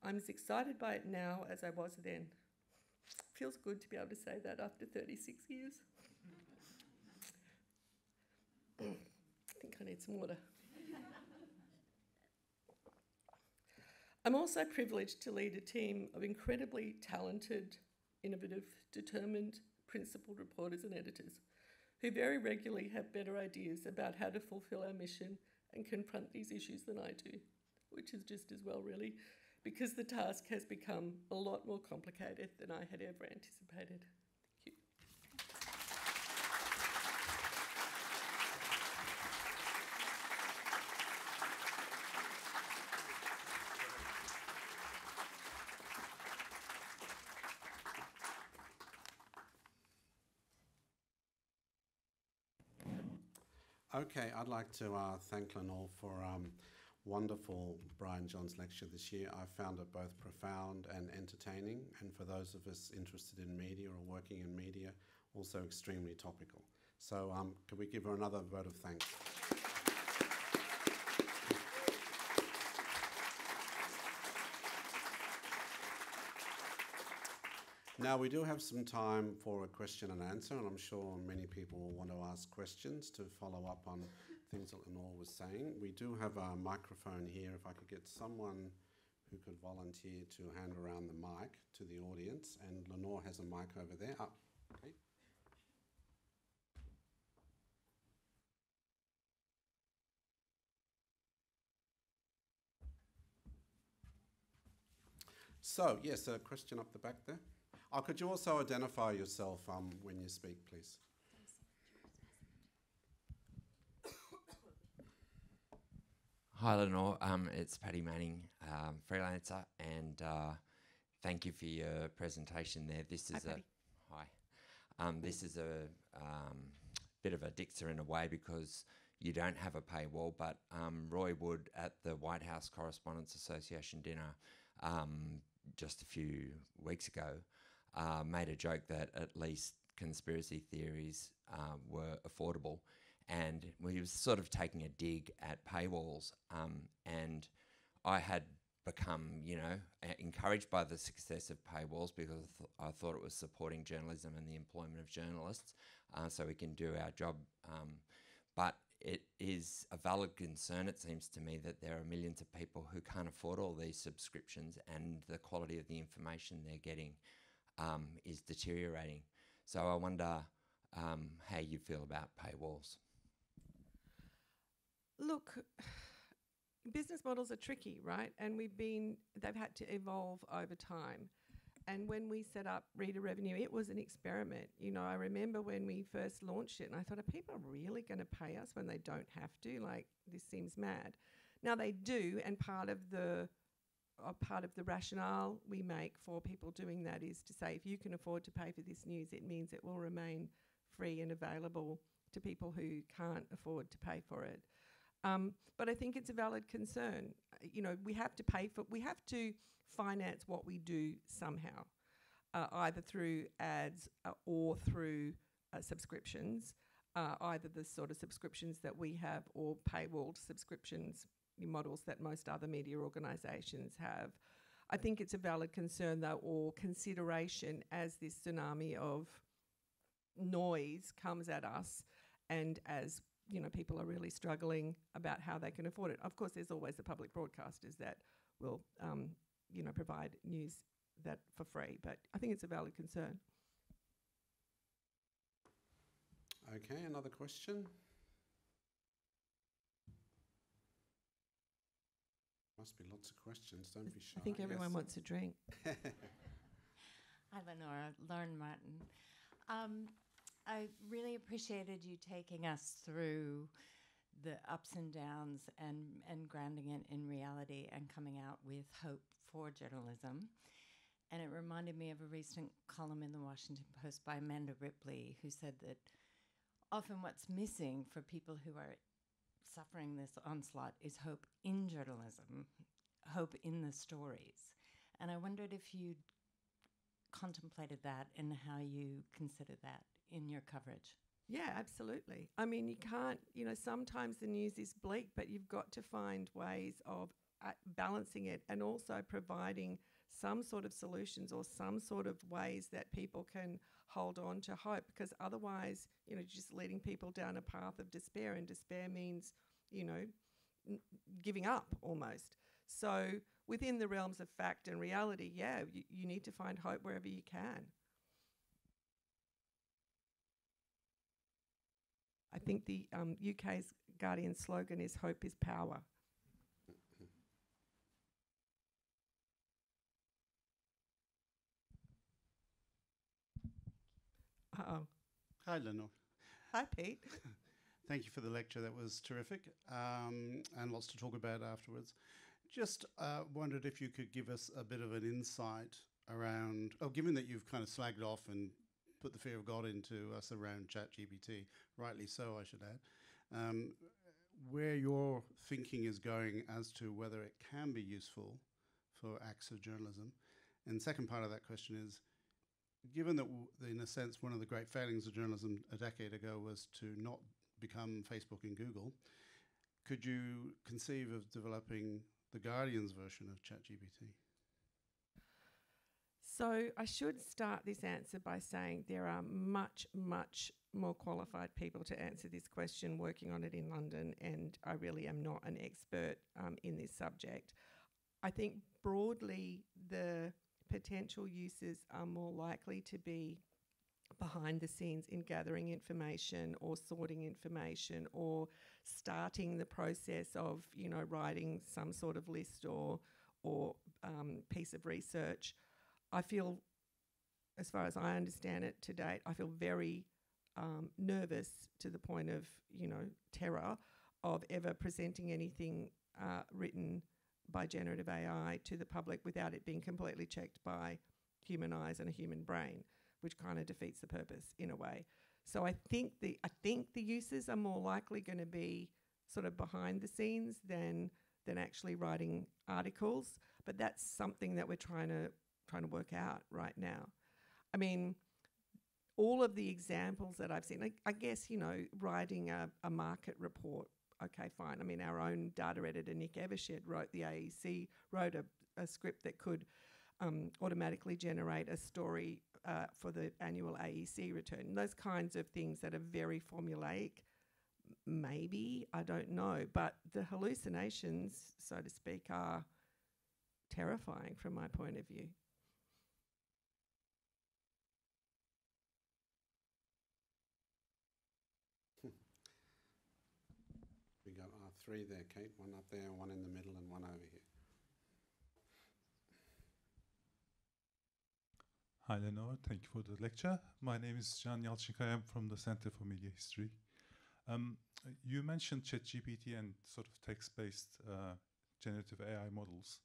I'm as excited by it now as I was then. Feels good to be able to say that after 36 years. I think I need some water. I'm also privileged to lead a team of incredibly talented, innovative, determined, principled reporters and editors who very regularly have better ideas about how to fulfil our mission and confront these issues than I do, which is just as well really, because the task has become a lot more complicated than I had ever anticipated. Thank you. Okay, I'd like to thank Lenore for wonderful Brian Johns lecture this year. I found it both profound and entertaining, and for those of us interested in media or working in media, also extremely topical. So could we give her another vote of thanks? Now we do have some time for a question and answer, and I'm sure many people will want to ask questions to follow up on things that Lenore was saying. We do have a microphone here. If I could get someone who could volunteer to hand around the mic to the audience, and Lenore has a mic over there. Oh, okay. So, yes, a question up the back there. Could you also identify yourself when you speak, please? Hi, Lenore. It's Paddy Manning, freelancer, and thank you for your presentation there. This is This is a bit of a dixer in a way because you don't have a paywall, but Roy Wood at the White House Correspondents Association dinner just a few weeks ago made a joke that at least conspiracy theories were affordable, and he was sort of taking a dig at paywalls, and I had become, encouraged by the success of paywalls because I thought it was supporting journalism and the employment of journalists so we can do our job. But it is a valid concern, it seems to me, that there are millions of people who can't afford all these subscriptions, and the quality of the information they're getting is deteriorating. So I wonder how you feel about paywalls. Look, business models are tricky, right? And they've had to evolve over time. And when we set up Reader Revenue, it was an experiment. You know, I remember when we first launched it, and I thought, are people really going to pay us when they don't have to? Like, this seems mad. Now they do, and part of the rationale we make for people doing that is to say, if you can afford to pay for this news, it means it will remain free and available to people who can't afford to pay for it. But I think it's a valid concern. You know, we have to finance what we do somehow, either through ads or through subscriptions, either the sort of subscriptions that we have or paywalled subscriptions models that most other media organisations have. I think it's a valid concern, though, or consideration as this tsunami of noise comes at us, and as you know, people are really struggling about how they can afford it. Of course, there's always the public broadcasters that will, provide news that for free. But I think it's a valid concern. Okay, another question. Must be lots of questions. Don't be shy. I think everyone wants a drink. Hi, Lenore. Lauren Martin. I really appreciated you taking us through the ups and downs and grounding it in reality and coming out with hope for journalism. And it reminded me of a recent column in the Washington Post by Amanda Ripley, who said that often what's missing for people who are suffering this onslaught is hope in journalism, hope in the stories. And I wondered if you'd contemplated that and how you consider that in your coverage. Yeah, absolutely. I mean, you can't, sometimes the news is bleak, but you've got to find ways of balancing it and also providing some sort of solutions or some sort of ways that people can hold on to hope, because otherwise, just leading people down a path of despair, and despair means, giving up almost. So within the realms of fact and reality, you need to find hope wherever you can. I think the UK's Guardian slogan is "Hope is power." Uh-oh. Hi, Lenore. Hi, Pete. Thank you for the lecture. That was terrific, and lots to talk about afterwards. Just wondered if you could give us a bit of an insight around, given that you've kind of slagged off and put the fear of God into us around ChatGPT, rightly so, I should add, where your thinking is going as to whether it can be useful for acts of journalism. And the second part of that question is, given that, in a sense, one of the great failings of journalism a decade ago was to not become Facebook and Google, could you conceive of developing the Guardian's version of ChatGPT? So I should start this answer by saying there are much, much more qualified people to answer this question working on it in London, and I really am not an expert in this subject. I think broadly the potential uses are more likely to be behind the scenes in gathering information or sorting information or starting the process of, writing some sort of list or piece of research. I feel, as far as I understand it to date, I feel very nervous to the point of, terror of ever presenting anything written by generative AI to the public without it being completely checked by human eyes and a human brain, which kind of defeats the purpose in a way. So I think the uses are more likely going to be sort of behind the scenes than actually writing articles, but that's something that we're trying to work out right now. I mean, all of the examples that I've seen, I guess, writing a market report, okay, fine. I mean, our own data editor, Nick Evershed, wrote a script that could automatically generate a story for the annual AEC return. Those kinds of things that are very formulaic Maybe, I don't know. But the hallucinations, so to speak, are terrifying from my point of view. We got three there, Kate. One up there, one in the middle, and one over here. Hi, Lenore. Thank you for the lecture. My name is Can Yalçınkaya. I'm from the Center for Media History. You mentioned ChatGPT and sort of text-based generative AI models.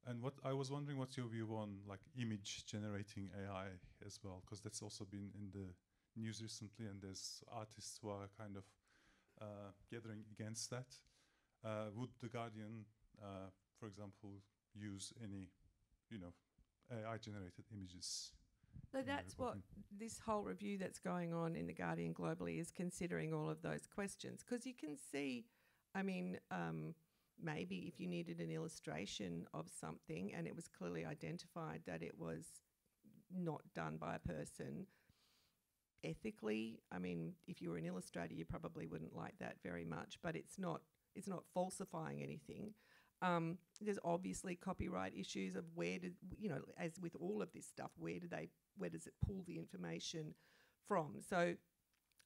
And what I was wondering, what's your view on like image generating AI as well? Because that's also been in the news recently, and there's artists who are kind of gathering against that. Would The Guardian, for example, use any, AI-generated images? So that's what this whole review that's going on in The Guardian globally is considering, all of those questions. Because you can see, maybe if you needed an illustration of something and it was clearly identified that it was not done by a person, ethically, if you were an illustrator, you probably wouldn't like that very much, but it's not falsifying anything. There's obviously copyright issues of as with all of this stuff, where does it pull the information from? So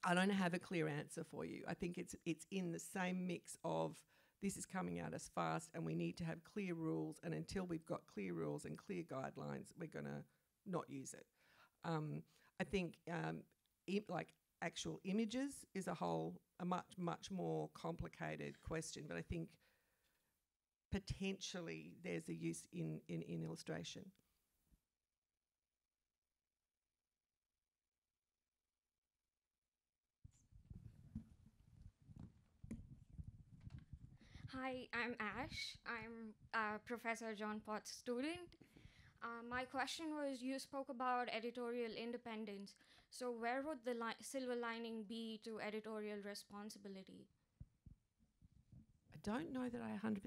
I don't have a clear answer for you. I think it's in the same mix of this is coming at us fast and we need to have clear rules, and until we've got clear rules and clear guidelines, we're going to not use it. I think like actual images is a much more complicated question, but I think potentially there's a use in illustration. Hi, I'm Ash. I'm Professor John Pott's student. My question was, you spoke about editorial independence. So where would the silver lining be to editorial responsibility? I don't know that I 100%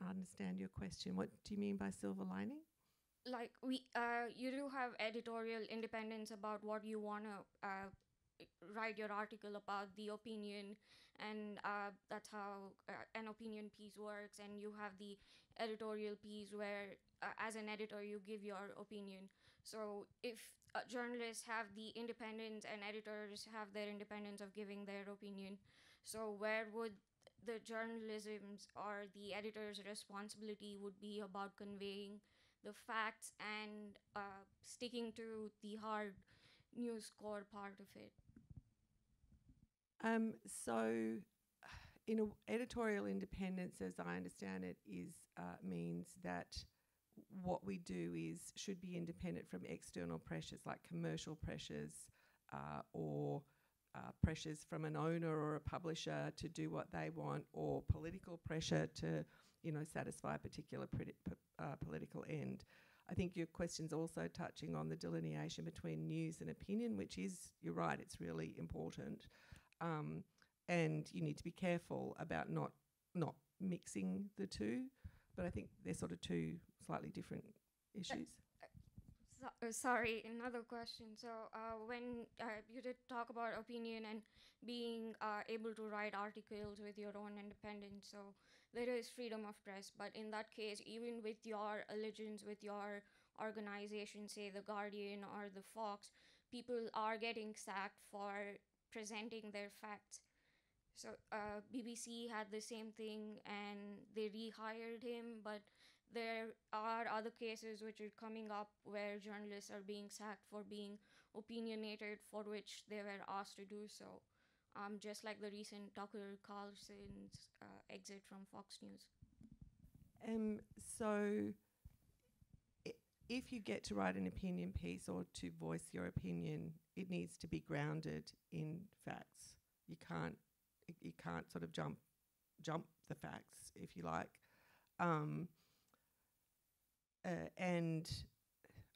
understand your question. What do you mean by silver lining? Like you do have editorial independence about what you want to write your article about, the opinion, and that's how an opinion piece works. And you have the editorial piece where, as an editor, you give your opinion. So if journalists have the independence and editors have their independence of giving their opinion, so where would the journalism's or the editor's responsibility would be about conveying the facts and sticking to the hard news core part of it? So, editorial independence, as I understand it, means that what we do should be independent from external pressures like commercial pressures or pressures from an owner or a publisher to do what they want, or political pressure to, satisfy a particular political end. I think your question's also touching on the delineation between news and opinion, which is, you're right, it's really important. And you need to be careful about not mixing the two, but I think they're sort of two slightly different issues. Sorry, another question. So when you did talk about opinion and being able to write articles with your own independence, so there is freedom of press, but in that case, even with your allegiance with your organization, say The Guardian or the Fox, people are getting sacked for presenting their facts. So BBC had the same thing and they rehired him, but there are other cases which are coming up where journalists are being sacked for being opinionated, for which they were asked to do so, just like the recent Tucker Carlson's exit from Fox News. So if you get to write an opinion piece or to voice your opinion, it needs to be grounded in facts. You can't sort of jump the facts, if you like. And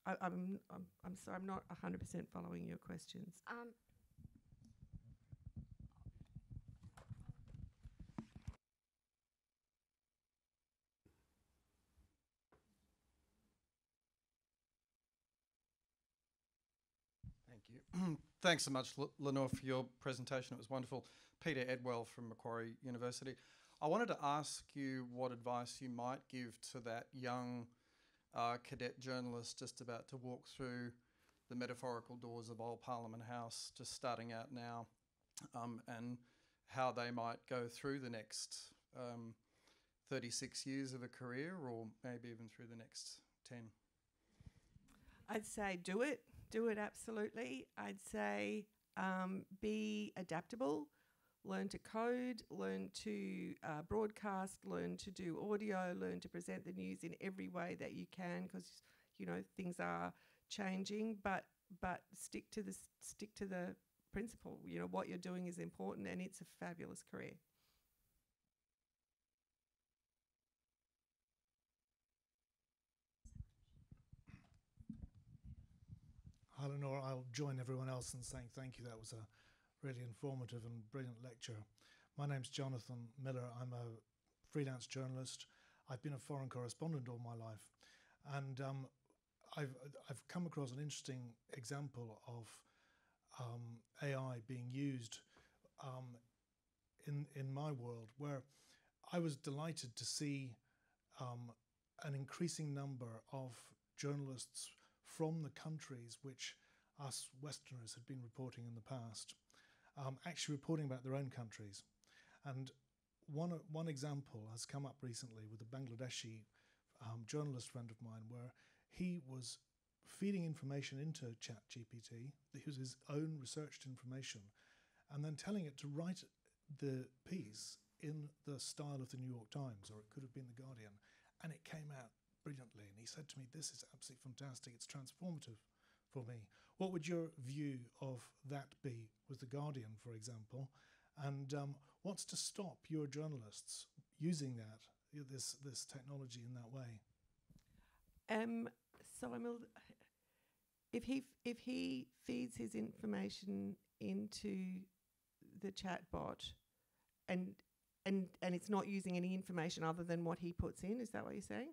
I'm sorry, I'm not 100% following your questions. Thank you. Thanks so much, Lenore, for your presentation. It was wonderful. Peter Edwell from Macquarie University. I wanted to ask you what advice you might give to that young cadet journalist just about to walk through the metaphorical doors of Old Parliament House, just starting out now, and how they might go through the next 36 years of a career, or maybe even through the next 10. I'd say do it absolutely. I'd say be adaptable, learn to code, learn to broadcast, learn to do audio, learn to present the news in every way that you can, because things are changing, but stick to the principle. What you're doing is important, and it's a fabulous career. Hi, Lenore. I'll join everyone else in saying thank you. That was a really informative and brilliant lecture. My name's Jonathan Miller. I'm a freelance journalist. I've been a foreign correspondent all my life, and I've come across an interesting example of AI being used in my world, where I was delighted to see an increasing number of journalists from the countries which us Westerners had been reporting in the past, actually reporting about their own countries. And one example has come up recently with a Bangladeshi journalist friend of mine, where he was feeding information into ChatGPT. It was his own researched information, and then telling it to write the piece in the style of the New York Times, or it could have been the Guardian, and it came out brilliantly. And he said to me, "This is absolutely fantastic. It's transformative for me." What would your view of that be with the Guardian, for example? And what's to stop your journalists using this technology in that way? So if he feeds his information into the chatbot, and it's not using any information other than what he puts in, is that what you're saying?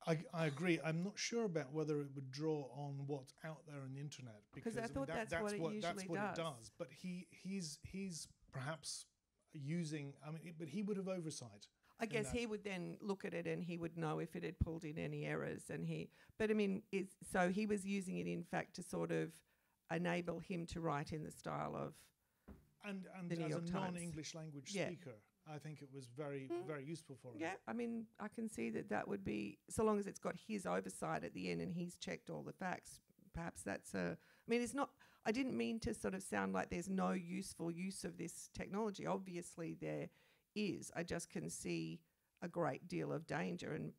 I agree. I'm not sure about whether it would draw on what's out there on the internet, because I thought that's what it usually does. But he's perhaps using. But he would have oversight. I guess he would then look at it and he would know if it had pulled in any errors. So he was using it in fact to sort of enable him to write in the style of and the New as York a Times. non-English language speaker, I think it was very very useful for him. Yeah, I can see that would be, so long as it's got his oversight at the end and he's checked all the facts. Perhaps that's it's not. I didn't mean to sort of sound like there's no useful use of this technology. Obviously there is. I just can see a great deal of danger, and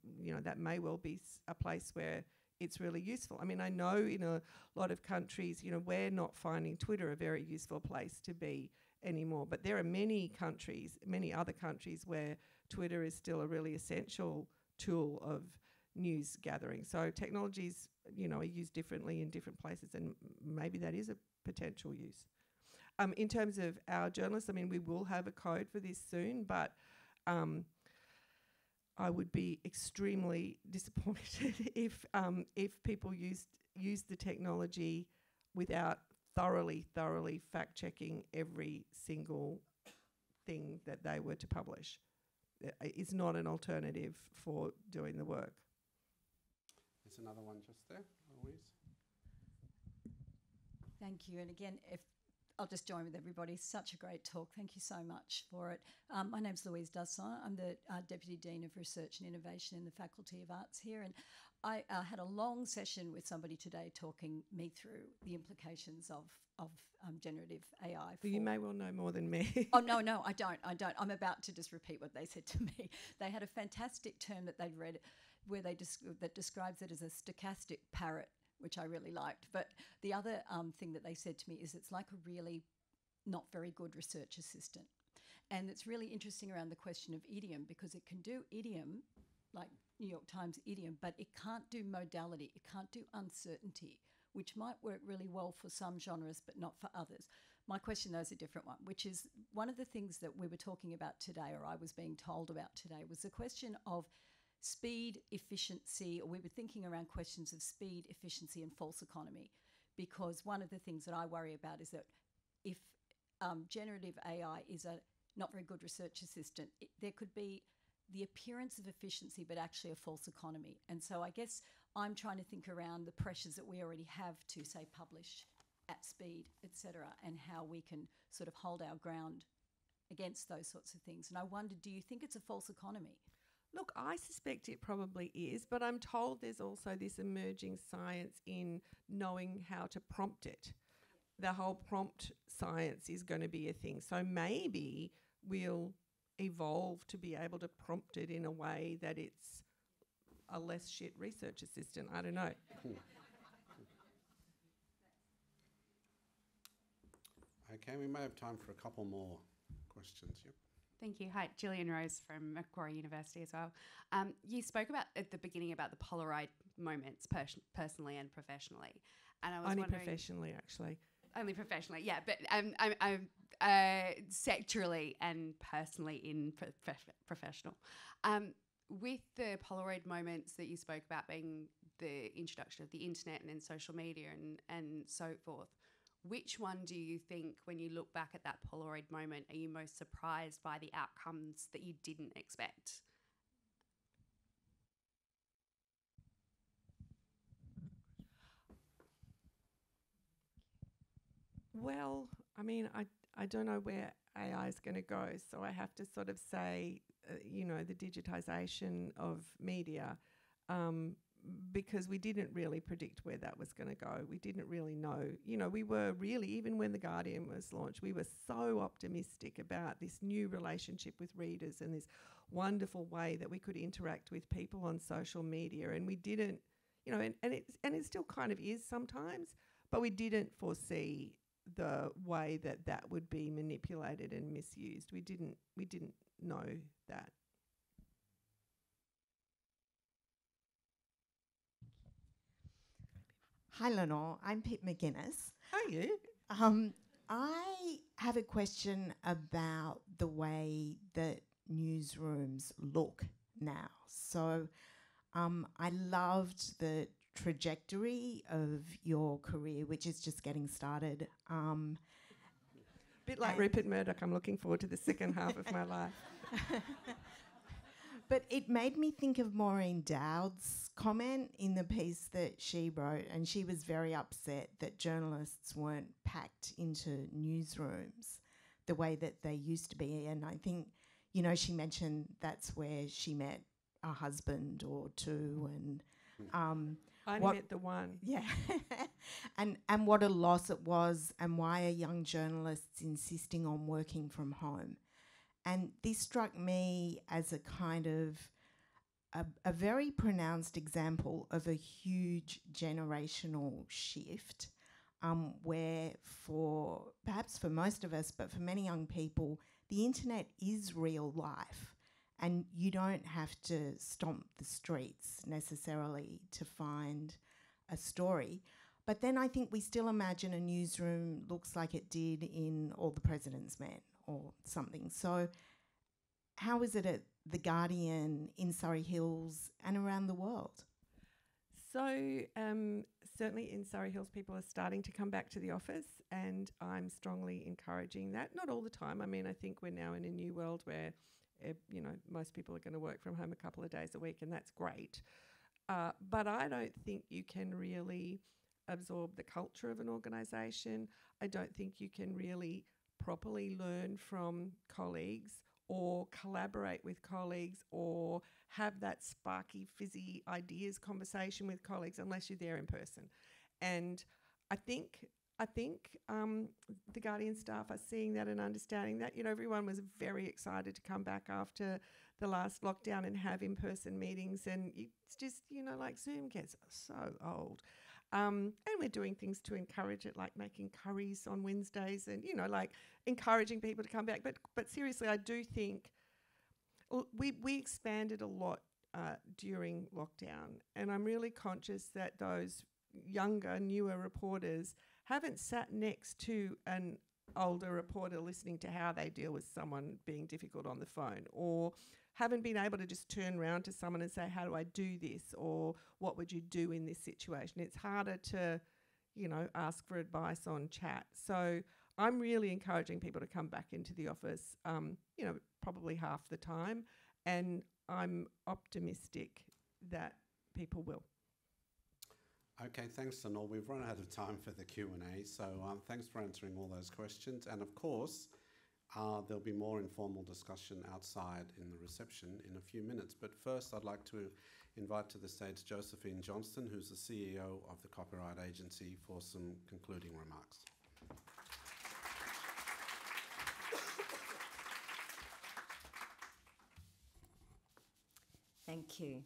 that may well be a place where it's really useful. I know in a lot of countries, we're not finding Twitter a very useful place to be anymore, but there are many other countries where Twitter is still a really essential tool of news gathering. So technologies, are used differently in different places, and maybe that is a potential use. In terms of our journalists, we will have a code for this soon, but I would be extremely disappointed if people use the technology without thoroughly fact-checking every single thing that they were to publish. It's not an alternative for doing the work. There's another one just there, Louise. Thank you. And again, I'll just join with everybody. Such a great talk. Thank you so much for it. My name's Louise Dusson. I'm the Deputy Dean of Research and Innovation in the Faculty of Arts here. And I had a long session with somebody today talking me through the implications of generative AI. But you may well know more than me. Oh, no, I don't. I'm about to just repeat what they said to me. They had a fantastic term that they'd read where that describes it as a stochastic parrot, which I really liked. But the other thing that they said to me is it's like a really not very good research assistant. And it's really interesting around the question of idiom, because it can do idiom, like New York Times idiom, but it can't do modality, it can't do uncertainty, which might work really well for some genres but not for others. My question, though, is a different one, which is one of the things that we were talking about today, or I was being told about today, was the question of speed, efficiency, or we were thinking around questions of speed, efficiency and false economy, because one of the things that I worry about is that if generative AI is a not very good research assistant. There could be the appearance of efficiency, but actually a false economy. And so I guess I'm trying to think around the pressures that we already have to, say, publish at speed, etc., and how we can sort of hold our ground against those sorts of things. And I wonder, do you think it's a false economy? Look, I suspect it probably is, but I'm told there's also this emerging science in knowing how to prompt it. The whole prompt science is going to be a thing. So maybe we'll evolve to be able to prompt it in a way that it's a less shit research assistant. I don't know. Okay, we may have time for a couple more questions. Yep. Thank you. Hi, Gillian Rose from Macquarie University as well. You spoke about at the beginning about the Polaroid moments personally and professionionally. And I was Only wondering, professionally, actually. Only professionally, yeah. But I'm sectorally and personally in professional. With the Polaroid moments that you spoke about being the introduction of the internet and then social media and so forth, which one do you think, when you look back at that Polaroid moment, are you most surprised by the outcomes that you didn't expect? Well, I mean, I don't know where AI is going to go, so I have to sort of say, the digitisation of media, because we didn't really predict where that was going to go. We didn't really know. We were really, even when The Guardian was launched, we were so optimistic about this new relationship with readers and this wonderful way that we could interact with people on social media. And we didn't, and it still kind of is sometimes, but we didn't foresee the way that would be manipulated and misused. We didn't know that. Hi, Lenore. I'm Pip McGuinness. How are you? I have a question about the way that newsrooms look now. So I loved the trajectory of your career, which is just getting started. Bit like Rupert Murdoch, I'm looking forward to the second half of my life. But it made me think of Maureen Dowd's comment in the piece that she wrote, and she was very upset that journalists weren't packed into newsrooms the way that they used to be. And I think, she mentioned that's where she met a husband or two, and I only met the one. Yeah. and what a loss it was, and why are young journalists insisting on working from home? And this struck me as a kind of a very pronounced example of a huge generational shift, where perhaps for most of us, but for many young people, the internet is real life. And you don't have to stomp the streets necessarily to find a story. But then I think we still imagine a newsroom looks like it did in All the President's Men or something. So how is it at The Guardian, in Surrey Hills and around the world? So certainly in Surrey Hills, people are starting to come back to the office, and I'm strongly encouraging that. Not all the time. I mean, I think we're now in a new world where most people are going to work from home a couple of days a week, and that's great. But I don't think you can really absorb the culture of an organisation. I don't think you can really properly learn from colleagues or collaborate with colleagues or have that sparky, fizzy ideas conversation with colleagues unless you're there in person. And I think the Guardian staff are seeing that and understanding that. Everyone was very excited to come back after the last lockdown and have in-person meetings, and it's just, like Zoom gets so old. And we're doing things to encourage it, like making curries on Wednesdays and, like encouraging people to come back. But seriously, I do think we expanded a lot during lockdown, and I'm really conscious that those younger, newer reporters haven't sat next to an older reporter listening to how they deal with someone being difficult on the phone, or haven't been able to just turn around to someone and say, how do I do this? Or what would you do in this situation? It's harder to, ask for advice on chat. So I'm really encouraging people to come back into the office, probably half the time, and I'm optimistic that people will. Okay, thanks, Lenore. We've run out of time for the Q&A, so thanks for answering all those questions. And of course, there'll be more informal discussion outside in the reception in a few minutes. But first, I'd like to invite to the stage Josephine Johnston, who's the CEO of the Copyright Agency, for some concluding remarks. Thank you.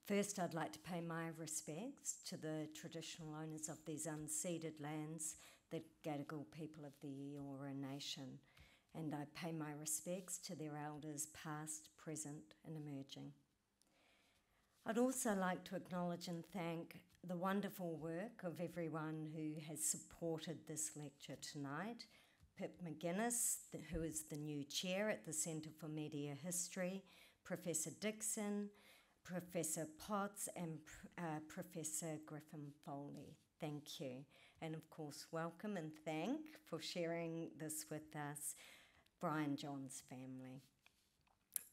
First, I'd like to pay my respects to the traditional owners of these unceded lands, the Gadigal people of the Eora Nation, and I pay my respects to their elders past, present and emerging. I'd also like to acknowledge and thank the wonderful work of everyone who has supported this lecture tonight. Pip McGuinness, who is the new chair at the Centre for Media History, Professor Dixon, Professor Potts and Professor Griffin Foley. Thank you. And of course, welcome and thank for sharing this with us, Brian John's family.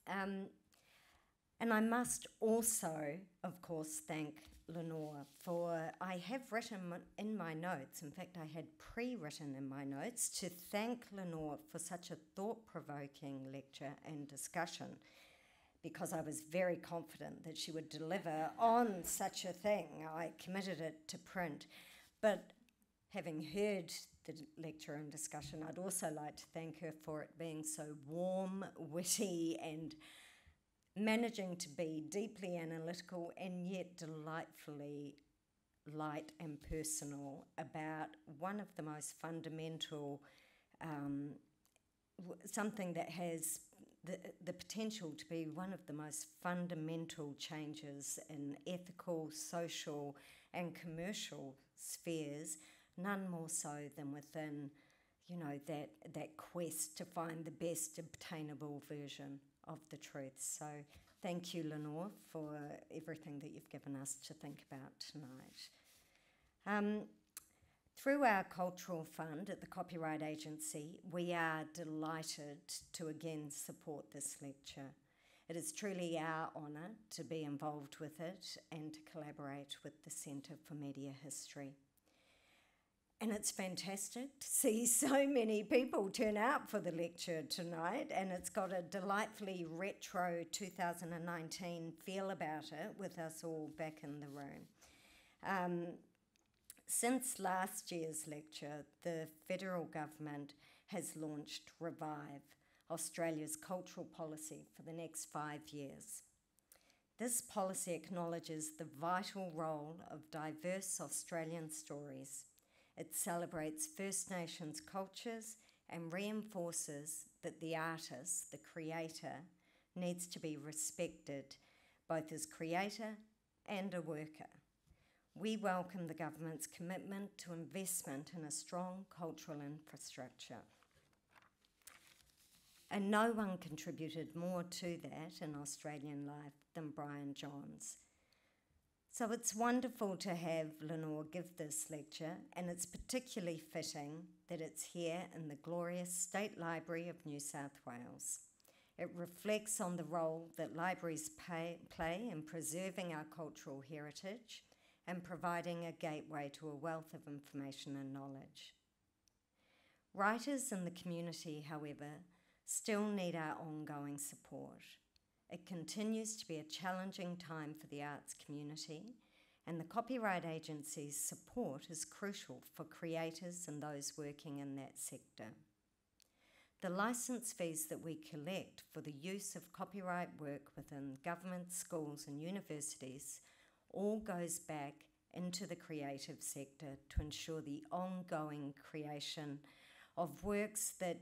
And I must also, of course, thank Lenore for, I have written in my notes, in fact I had pre-written in my notes, to thank Lenore for such a thought-provoking lecture and discussion, because I was very confident that she would deliver on such a thing. I committed it to print. But having heard the lecture and discussion, I'd also like to thank her for it being so warm, witty, and managing to be deeply analytical and yet delightfully light and personal about one of the most fundamental, something that has the potential to be one of the most fundamental changes in ethical, social and commercial spheres, none more so than within, that quest to find the best obtainable version of the truth. So thank you, Lenore, for everything that you've given us to think about tonight. Through our Cultural Fund at the Copyright Agency, we are delighted to again support this lecture. It is truly our honour to be involved with it and to collaborate with the Centre for Media History. And it's fantastic to see so many people turn out for the lecture tonight, and it's got a delightfully retro 2019 feel about it with us all back in the room. Since last year's lecture, the federal government has launched Revive, Australia's cultural policy for the next 5 years. This policy acknowledges the vital role of diverse Australian stories. It celebrates First Nations cultures and reinforces that the artist, the creator, needs to be respected both as creator and a worker. We welcome the government's commitment to investment in a strong cultural infrastructure. And no one contributed more to that in Australian life than Brian Johns. So it's wonderful to have Lenore give this lecture, and it's particularly fitting that it's here in the glorious State Library of New South Wales. It reflects on the role that libraries play in preserving our cultural heritage and providing a gateway to a wealth of information and knowledge. Writers in the community, however, still need our ongoing support. It continues to be a challenging time for the arts community, and the Copyright Agency's support is crucial for creators and those working in that sector. The licence fees that we collect for the use of copyright work within government, schools and universities all goes back into the creative sector to ensure the ongoing creation of works that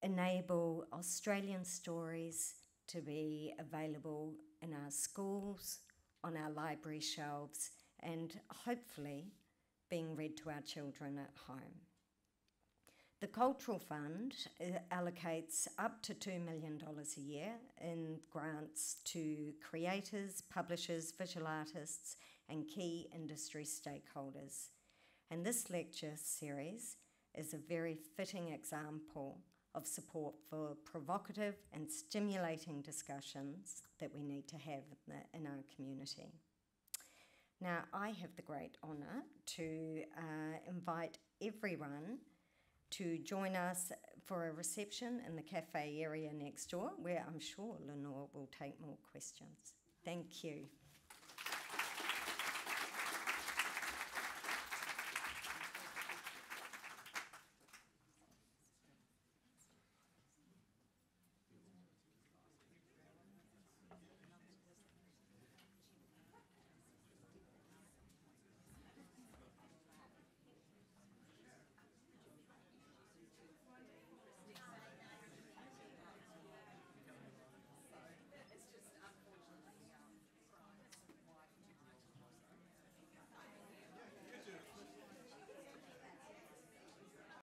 enable Australian stories to be available in our schools, on our library shelves, and hopefully being read to our children at home. The Cultural Fund allocates up to $2 million a year in grants to creators, publishers, visual artists, and key industry stakeholders. And this lecture series is a very fitting example of support for provocative and stimulating discussions that we need to have in our community. Now, I have the great honour to invite everyone to join us for a reception in the cafe area next door, where I'm sure Lenore will take more questions. Thank you.